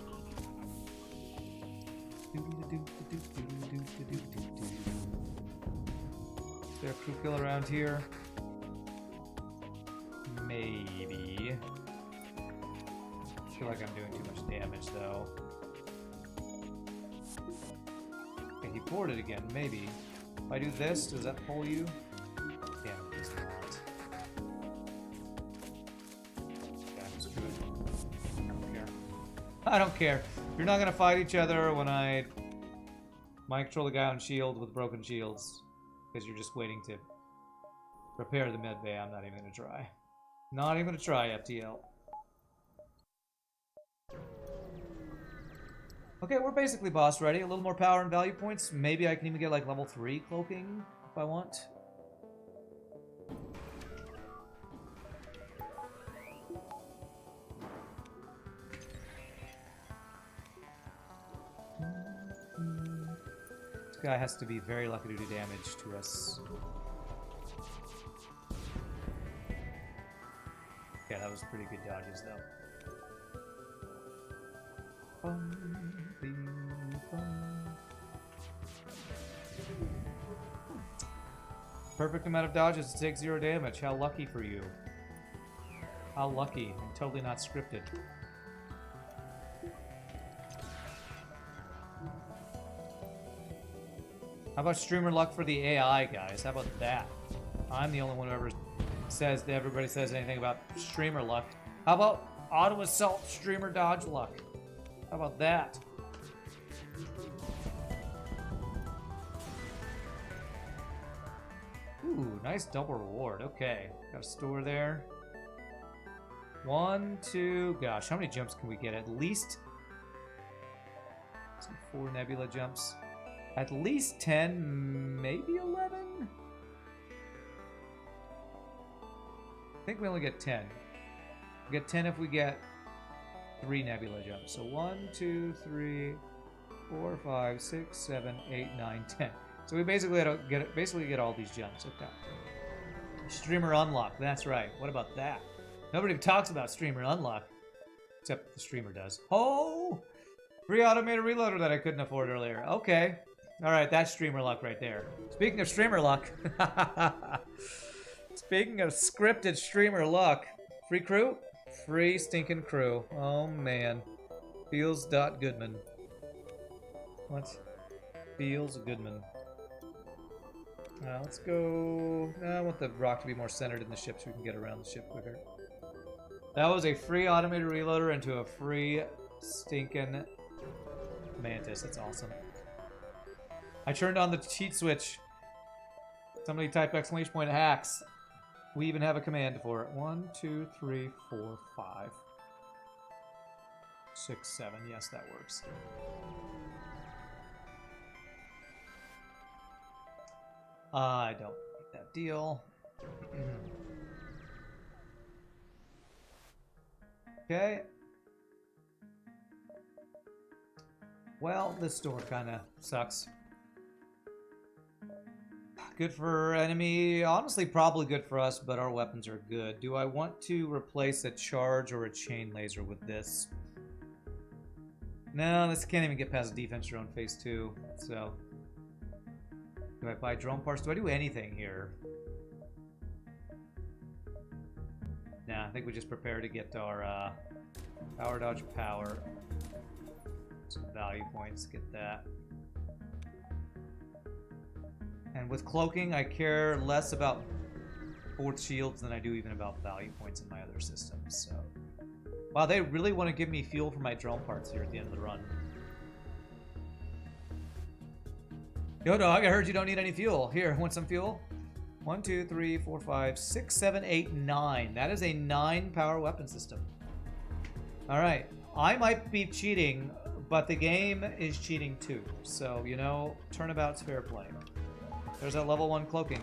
there a crew kill around here? Maybe. I feel like I'm doing too much damage though. Okay, he poured it again, maybe. If I do this, does that pull you? Damn, it does not. I don't care. You're not gonna fight each other when I mind control the guy on shield with broken shields. Because you're just waiting to repair the med bay. I'm not even gonna try. Not even gonna try, FTL. Okay, we're basically boss ready. A little more power and value points. Maybe I can even get like level 3 cloaking if I want. This guy has to be very lucky to do damage to us. Yeah, that was pretty good dodges, though. Perfect amount of dodges to take 0 damage. How lucky for you. How lucky. And totally not scripted. How about streamer luck for the AI, guys? How about that? I'm the only one who ever says that everybody says anything about streamer luck. How about auto assault streamer dodge luck? How about that? Ooh, nice double reward. Okay, got a store there. 1, 2, gosh, how many jumps can we get? At least some 4 nebula jumps. At least 10, maybe 11? I think we only get 10. We get 10 if we get 3 nebula jumps. So 1, 2, 3, 4, 5, 6, 7, 8, 9, 10. So we basically get all these jumps. Okay. Streamer unlock. That's right. What about that? Nobody talks about streamer unlock, except the streamer does. Oh, free automated reloader that I couldn't afford earlier. Okay. All right, that's streamer luck right there. Speaking of streamer luck, speaking of scripted streamer luck, free crew, free stinking crew. Oh man, feels Goodman. What? Feels Goodman. Let's go. I want the rock to be more centered in the ship so we can get around the ship quicker. That was a free automated reloader into a free stinking mantis. That's awesome. I turned on the cheat switch. Somebody type exclamation point hacks. We even have a command for it. 1, 2, 3, 4, 5, 6, 7. Yes, that works. I don't need that deal. Okay. Well, this store kind of sucks. Good for enemy. Honestly, probably good for us, but our weapons are good. Do I want to replace a charge or a chain laser with this? No, this can't even get past defense drone phase 2, so... Do I buy drone parts? Do I do anything here? Nah, I think we just prepare to get our power dodge power. Some value points, get that. And with cloaking, I care less about fourth shields than I do even about value points in my other systems. So, wow, they really want to give me fuel for my drone parts here at the end of the run. Yo, dog, I heard you don't need any fuel. Here, want some fuel? 1, 2, 3, 4, 5, 6, 7, 8, 9. That is a 9 power weapon system. All right, I might be cheating, but the game is cheating too. So, you know, turnabout's fair play. There's that level 1 cloaking.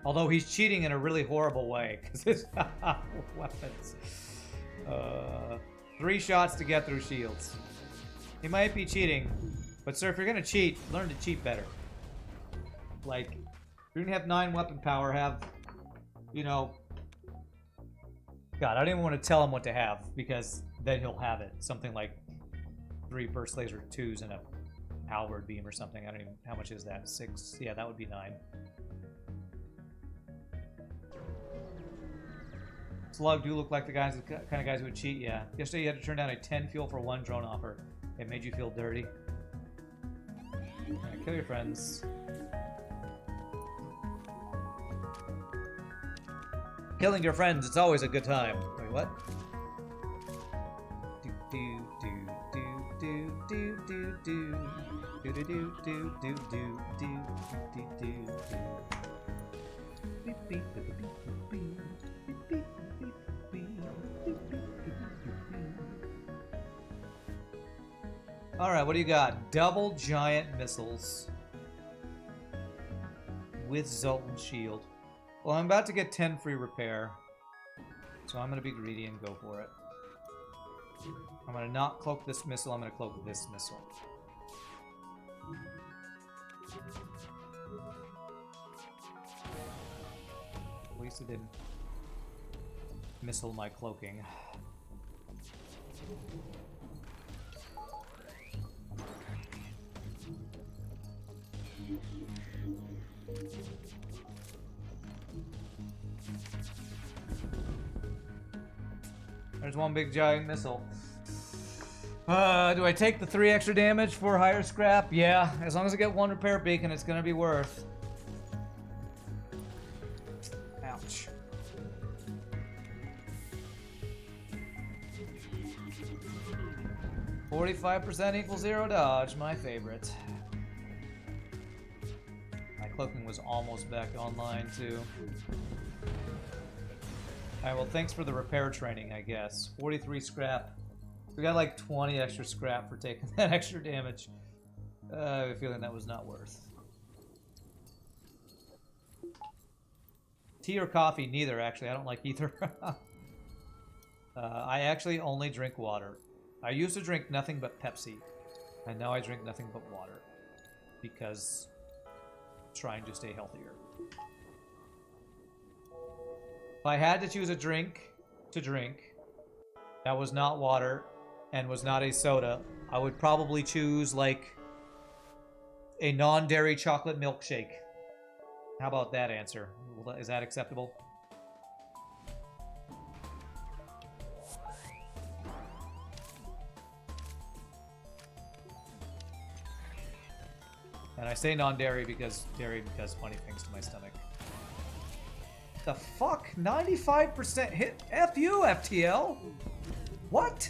Although he's cheating in a really horrible way, because his weapons. 3 shots to get through shields. He might be cheating, but sir, if you're gonna cheat, learn to cheat better. Like, if you're gonna have 9 weapon power, have, you know... God, I don't even want to tell him what to have, because then he'll have it. Something like 3 burst laser 2s and a halberd beam or something. I don't even... How much is that? 6? Yeah, that would be 9. Slug do look like the kind of guys who would cheat, yeah. Yesterday you had to turn down a 10 fuel for 1 drone offer. It made you feel dirty. Right, kill your friends. Killing your friends, it's always a good time. Wait, what? Do do do do do do do do do do do do do do do do do. Beep beep beep beep beep beep beep beep beep. Alright, what do you got? Double giant missiles. With Zoltan Shield. Well, I'm about to get 10 free repair. So I'm going to be greedy and go for it. I'm going to not cloak this missile, I'm going to cloak this missile. At least it didn't missile my cloaking. There's one big giant missile. Do I take the 3 extra damage for higher scrap? Yeah, as long as I get 1 repair beacon, it's gonna be worth. Ouch. "45% equals 0 dodge," my favorite. My cloaking was almost back online too. Alright, well, thanks for the repair training, I guess. 43 scrap. We got like 20 extra scrap for taking that extra damage. I have a feeling that was not worth. Tea or coffee? Neither, actually. I don't like either. I actually only drink water. I used to drink nothing but Pepsi, and now I drink nothing but water. Because I'm trying to stay healthier. If I had to choose a drink to drink that was not water and was not a soda, I would probably choose like a non-dairy chocolate milkshake. How about that answer? Is that acceptable? And I say non-dairy because dairy does funny things to my stomach. The fuck? 95% hit? F you, FTL! What?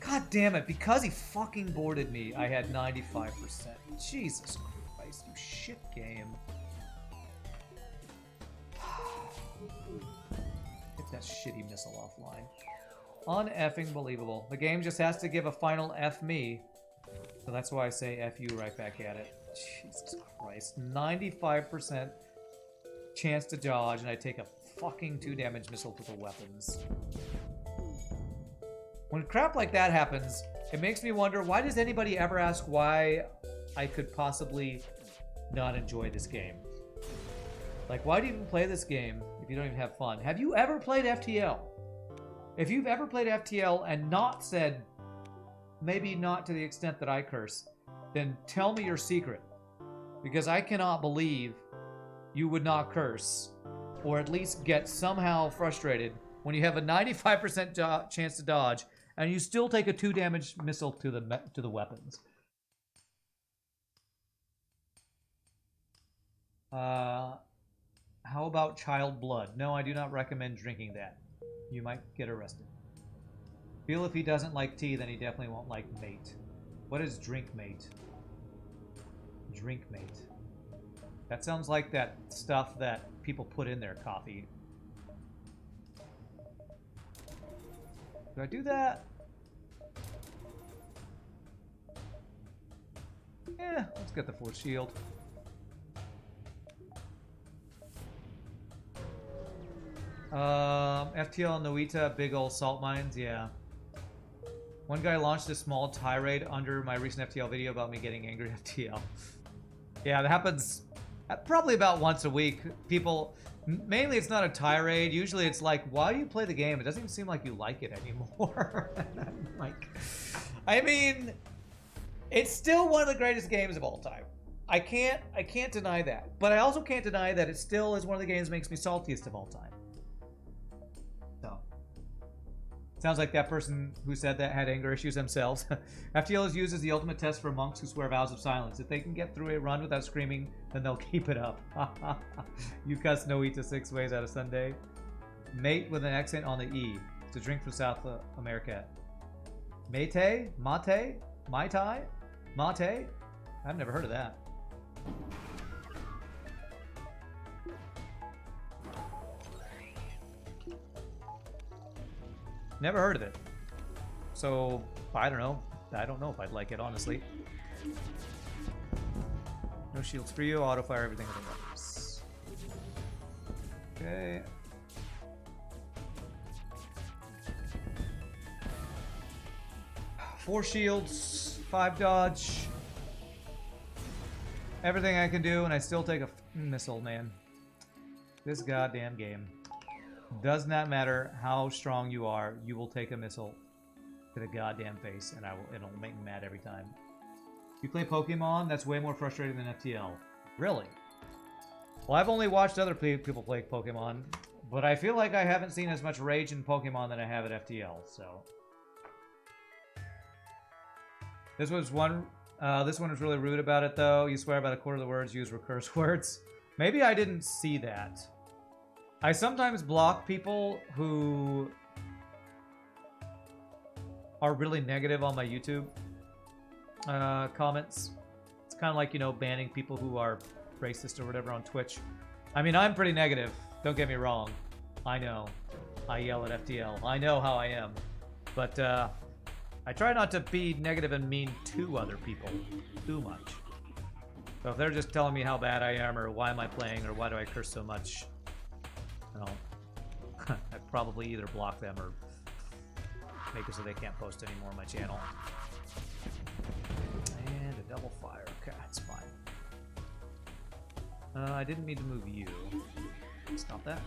God damn it, because he fucking boarded me, I had 95%. Jesus Christ, you shit game. Get that shitty missile offline. Un-effing believable. The game just has to give a final F me. So that's why I say F you right back at it. Jesus Christ. 95% chance to dodge, and I take a fucking 2 damage missile to the weapons. When crap like that happens, it makes me wonder, why does anybody ever ask why I could possibly not enjoy this game? Like, why do you even play this game if you don't even have fun? Have you ever played FTL? If you've ever played FTL and not said, maybe not to the extent that I curse, then tell me your secret. Because I cannot believe you would not curse, or at least get somehow frustrated when you have a 95% chance to dodge, and you still take a 2 damage missile to the weapons. How about child blood? No, I do not recommend drinking that. You might get arrested. Feel if he doesn't like tea, then he definitely won't like mate. What is drink mate? Drink mate. That sounds like that stuff that people put in their coffee. Do I do that? Yeah, let's get the force shield. FTL Noita, big old salt mines, yeah. One guy launched a small tirade under my recent FTL video about me getting angry at FTL. Yeah, that happens probably about once a week. People, mainly it's not a tirade. Usually it's like, why do you play the game? It doesn't even seem like you like it anymore. Like, I mean, it's still one of the greatest games of all time. I can't deny that. But I also can't deny that it still is one of the games that makes me saltiest of all time. So, sounds like that person who said that had anger issues themselves. FTL is used as the ultimate test for monks who swear vows of silence. If they can get through a run without screaming, then they'll keep it up. You cuss Noita 6 ways out of Sunday. Mate with an accent on the E. It's a drink from South America. Mate? Mate? Mai Tai? Mate? I've never heard of that. Never heard of it. So, I don't know. I don't know if I'd like it, honestly. No shields for you. Auto fire everything with the weapons. Okay. Four shields, 5 dodge. Everything I can do, and I still take a missile, man. This goddamn game. Does not matter how strong you are, you will take a missile to the goddamn face, and it'll make me mad every time. You play Pokemon? That's way more frustrating than FTL. Really? Well, I've only watched other people play Pokemon, but I feel like I haven't seen as much rage in Pokemon than I have at FTL, so... This one was really rude about it, though. You swear about a quarter of the words used were curse words. Maybe I didn't see that. I sometimes block people who are really negative on my YouTube comments. It's kind of like, you know, banning people who are racist or whatever on Twitch. I mean, I'm pretty negative. Don't get me wrong. I know. I yell at FTL. I know how I am. But, I try not to be negative and mean to other people too much. So if they're just telling me how bad I am, or why am I playing, or why do I curse so much, you know, I'd probably either block them or make it so they can't post anymore on my channel. And a double fire. Okay, that's fine. I didn't mean to move you. Stop that.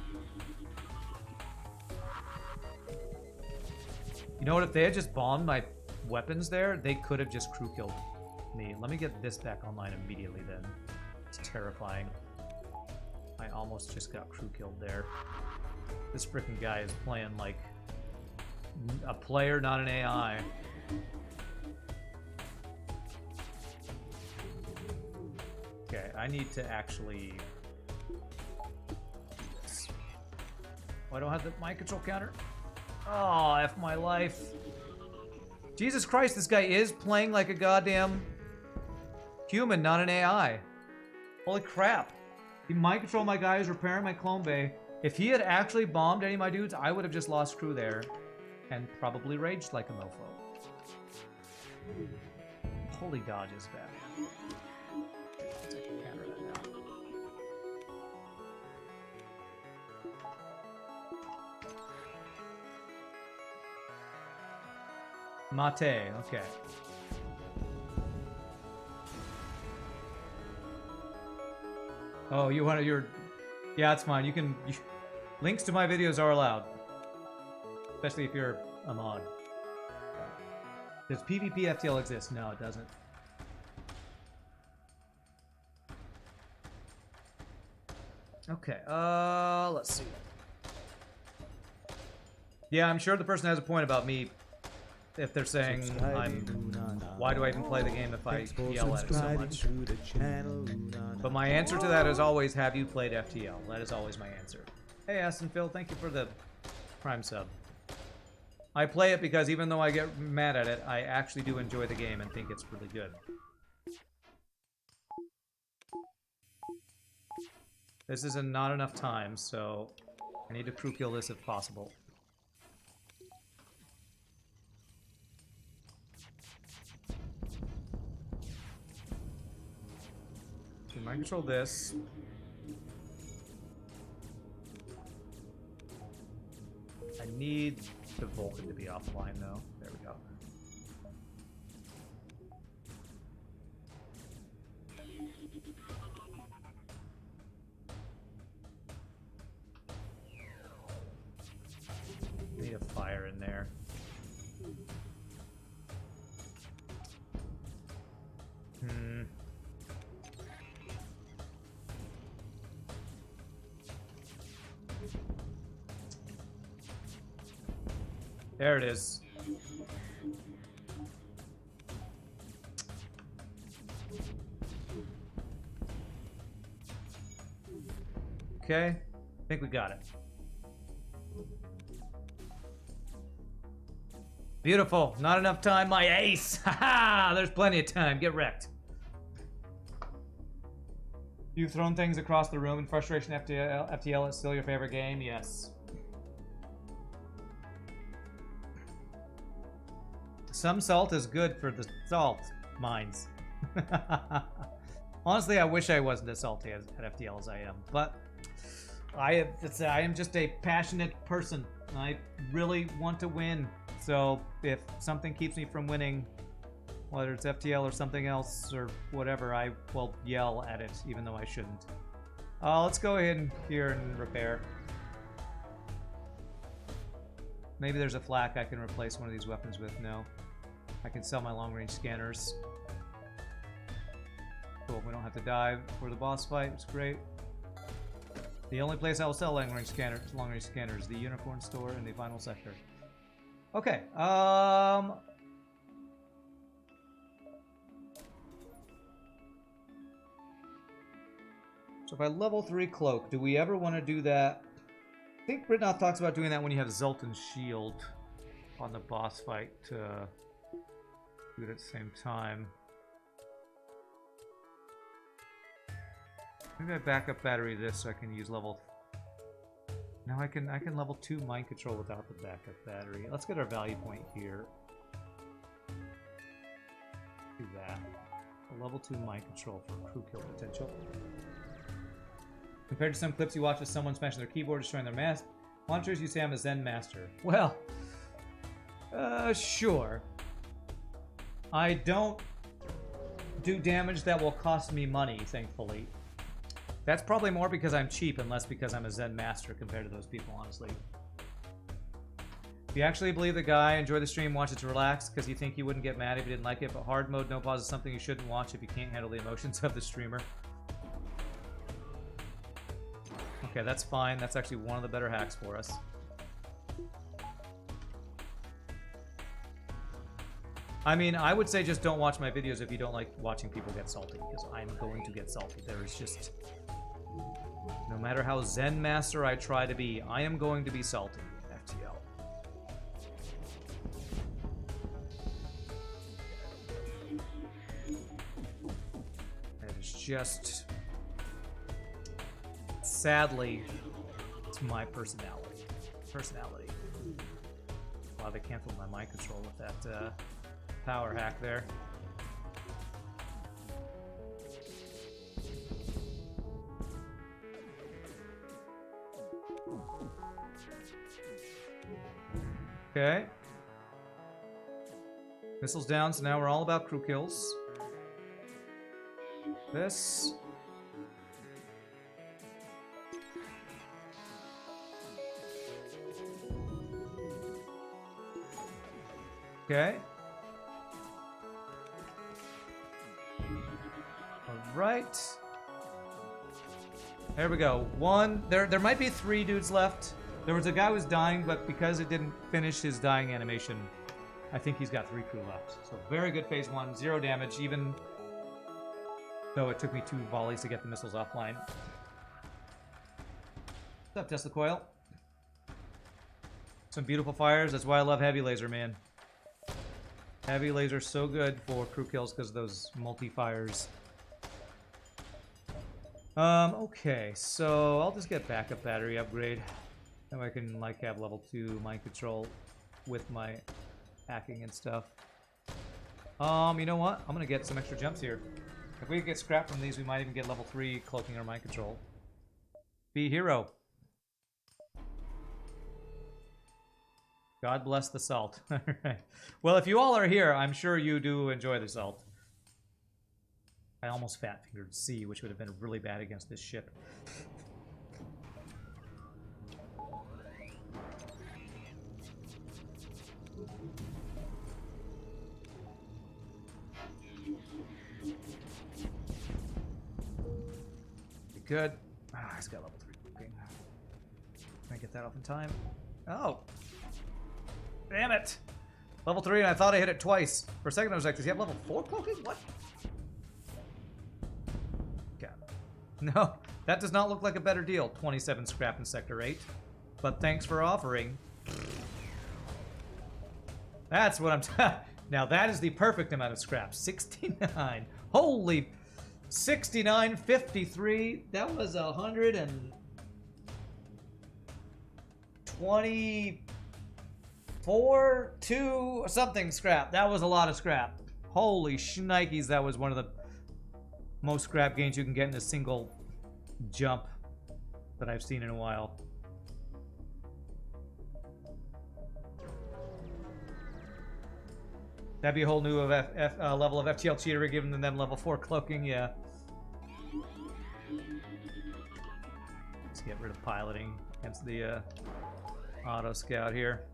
You know what? If they had just bombed my weapons there, they could have just crew killed me. Let me get this back online immediately then. It's terrifying. I almost just got crew killed there. This freaking guy is playing like a player, not an AI. Okay, I need to actually... Oh, I don't have the mind control counter. Oh, F my life. Jesus Christ, this guy is playing like a goddamn human, not an AI. Holy crap. He mind controlled my guy who's repairing my clone bay. If he had actually bombed any of my dudes, I would have just lost crew there. And probably raged like a mofo. Holy dodges, Batman. I'll take a counter that now. Mate, okay. Oh, you want your... Yeah, it's fine. You can... Links to my videos are allowed. Especially if you're a mod. Does PvP FTL exist? No, it doesn't. Okay, let's see. Yeah, I'm sure the person has a point about me if they're saying why do I even play the game if I yell at it so much? But my answer to that is always, have you played FTL? That is always my answer. Hey, Aston Phil, thank you for the Prime sub. I play it because even though I get mad at it, I actually do enjoy the game and think it's really good. This is not enough time, so I need to crew kill this if possible. Can I control this? I need the Vulcan to be offline, though. There we go. Need a fire in there. There it is. Okay, I think we got it. Beautiful. Not enough time, my ace. Haha! There's plenty of time. Get wrecked. You've thrown things across the room in frustration. FTL is still your favorite game? Yes. Some salt is good for the salt mines. Honestly, I wish I wasn't as salty at FTL as I am, but I am just a passionate person. I really want to win. So if something keeps me from winning, whether it's FTL or something else or whatever, I will yell at it, even though I shouldn't. Let's go ahead here and repair. Maybe there's a flak I can replace one of these weapons with. No. I can sell my long-range scanners. Cool, we don't have to dive for the boss fight. It's great. The only place I will sell long-range scanners, the Unicorn Store and the Final Sector. Okay, so if I level 3 Cloak, do we ever want to do that? I think Britnoth talks about doing that when you have Zoltan's Shield on the boss fight to do it at the same time. Maybe I backup battery this so I can use level... No, I can level 2 mind control without the backup battery. Let's get our value point here. Do that. A level 2 mind control for crew kill potential. Compared to some clips you watch of someone smashing their keyboard, destroying their monitors, you say I'm a Zen master. Well, sure. I don't do damage that will cost me money, thankfully. That's probably more because I'm cheap and less because I'm a Zen master compared to those people, honestly. If you actually believe the guy, enjoy the stream, watch it to relax, because you think you wouldn't get mad if you didn't like it, but hard mode no pause is something you shouldn't watch if you can't handle the emotions of the streamer. Okay, that's fine. That's actually one of the better hacks for us. I mean, I would say just don't watch my videos if you don't like watching people get salty, because I'm going to get salty. There is just... No matter how Zen master I try to be, I am going to be salty with FTL. It is just... Sadly, it's my personality. Wow, they canceled my mind control with that power hack there. Okay. Missiles down, so now we're all about crew kills. This. Okay. Alright. There we go. One. There might be 3 dudes left. There was a guy who was dying, but because it didn't finish his dying animation, I think he's got 3 crew left. So very good phase 1. 0 damage, even though it took me 2 volleys to get the missiles offline. What's up, Tesla Coil? Some beautiful fires. That's why I love heavy laser, man. Heavy laser so good for crew kills because of those multi-fires. Okay, so I'll just get backup battery upgrade. That way I can, like, have level 2 mind control with my hacking and stuff. You know what? I'm gonna get some extra jumps here. If we get scrap from these, we might even get level 3 cloaking or mind control. Be a hero. God bless the salt. Alright. Well, if you all are here, I'm sure you do enjoy the salt. I almost fat-fingered C, which would have been really bad against this ship. Good. Ah, he's got level 3 cooking. Can I get that off in time? Oh! Damn it! Level 3, and I thought I hit it twice. For a second I was like, does he have level 4 cloaking? What? Okay. No, that does not look like a better deal. 27 scrap in Sector 8. But thanks for offering. That's what I'm... Now that is the perfect amount of scrap. 69. Holy... 69, 53. That was 120 4, 2, something scrap. That was a lot of scrap. Holy shnikes, that was one of the most scrap gains you can get in a single jump that I've seen in a while. That'd be a whole new level of FTL cheater giving them level 4 cloaking, yeah. Let's get rid of piloting against the auto scout here.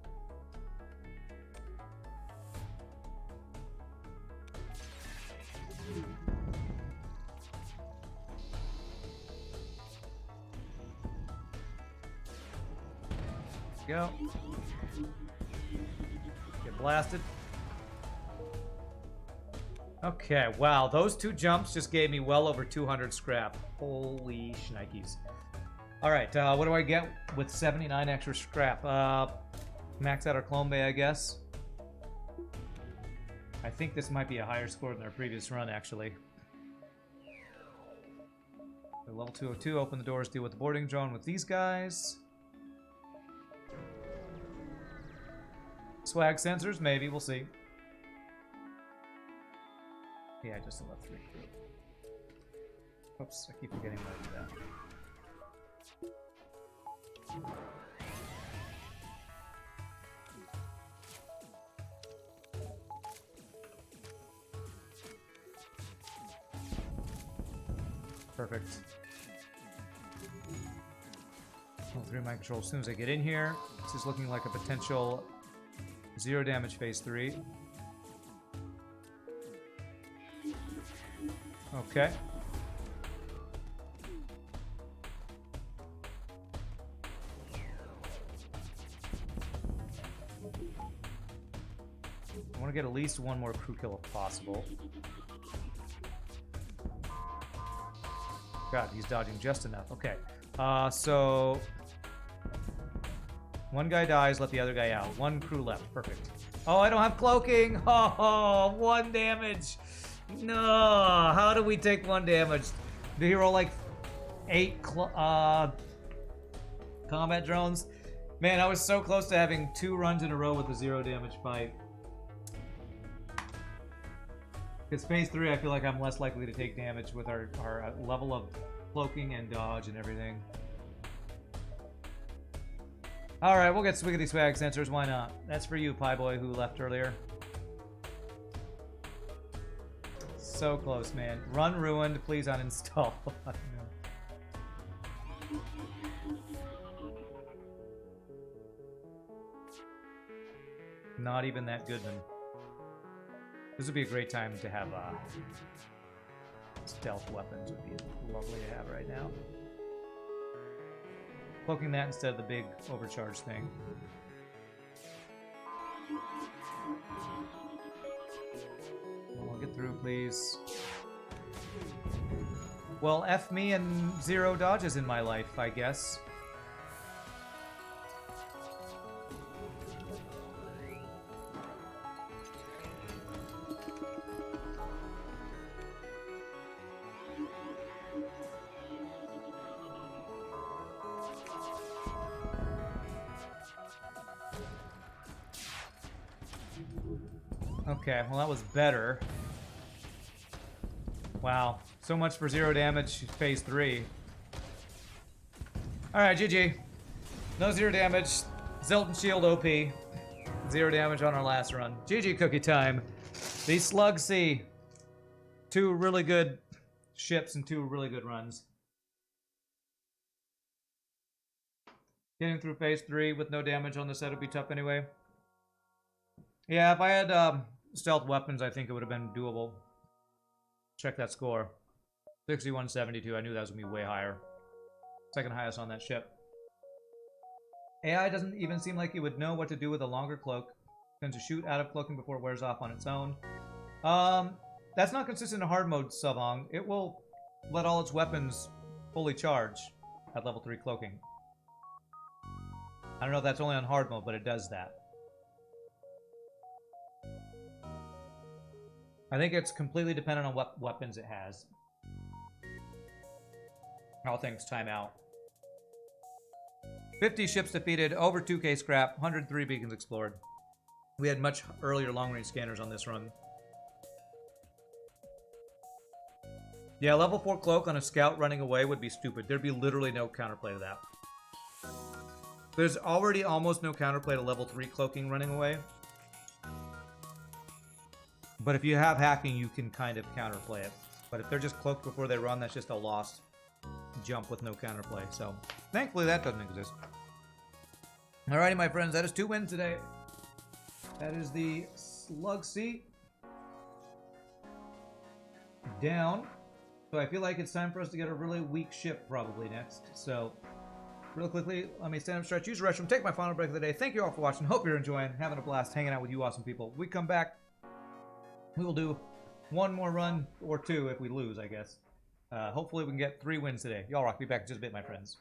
Go. Get blasted. Okay, wow, those 2 jumps just gave me well over 200 scrap. Holy shnikes. Alright, what do I get with 79 extra scrap? Max out our clone bay, I guess. I think this might be a higher score than our previous run, actually. So level 202, open the doors, deal with the boarding drone with these guys. Swag sensors, maybe, we'll see. Yeah, I just left 3 crew. Oops, I keep forgetting how to do that. Perfect. Level 3 mind control as soon as I get in here. This is looking like a potential 0 damage phase 3. Okay. I want to get at least 1 more crew kill if possible. God, he's dodging just enough. Okay. So 1 guy dies, let the other guy out. 1 crew left. Perfect. Oh, I don't have cloaking. Oh, 1 damage. No. How do we take 1 damage? Did he roll like 8 combat drones? Man, I was so close to having 2 runs in a row with a 0 damage fight. Because phase 3, I feel like I'm less likely to take damage with our level of cloaking and dodge and everything. Alright, we'll get Swiggity Swag sensors, why not? That's for you, Pie Boy, who left earlier. So close, man. Run ruined, please uninstall. Not even that good, then. This would be a great time to have stealth weapons. Would be lovely to have right now. Cloaking that instead of the big overcharge thing. I'll get through, please. Well, F me and 0 dodges in my life, I guess. Okay, well that was better. Wow, so much for 0 damage, phase 3. Alright, GG. No 0 damage, Zilton Shield OP. 0 damage on our last run. GG cookie time. The Slug C. 2 really good ships and 2 really good runs. Getting through phase 3 with no damage on the set would be tough anyway. Yeah, if I had stealth weapons, I think it would have been doable. Check that score. 6172. I knew that was going to be way higher. Second highest on that ship. AI doesn't even seem like it would know what to do with a longer cloak. Tends to shoot out of cloaking before it wears off on its own. That's not consistent in hard mode, Savong. It will let all its weapons fully charge at level 3 cloaking. I don't know if that's only on hard mode, but it does that. I think it's completely dependent on what weapons it has. All things time out. 50 ships defeated, over 2k scrap, 103 beacons explored. We had much earlier long-range scanners on this run. Yeah, level 4 cloak on a scout running away would be stupid. There'd be literally no counterplay to that. There's already almost no counterplay to level 3 cloaking running away. But if you have hacking, you can kind of counterplay it. But if they're just cloaked before they run, that's just a lost jump with no counterplay. So, thankfully that doesn't exist. Alrighty, my friends, that is 2 wins today. That is the Slug C down. So I feel like it's time for us to get a really weak ship probably next. So, real quickly, let me stand up, stretch, use the restroom, take my final break of the day. Thank you all for watching. Hope you're enjoying, having a blast, hanging out with you awesome people. When we come back, we will do 1 more run, or 2 if we lose, I guess. Hopefully we can get 3 wins today. Y'all rock. Be back in just a bit, my friends.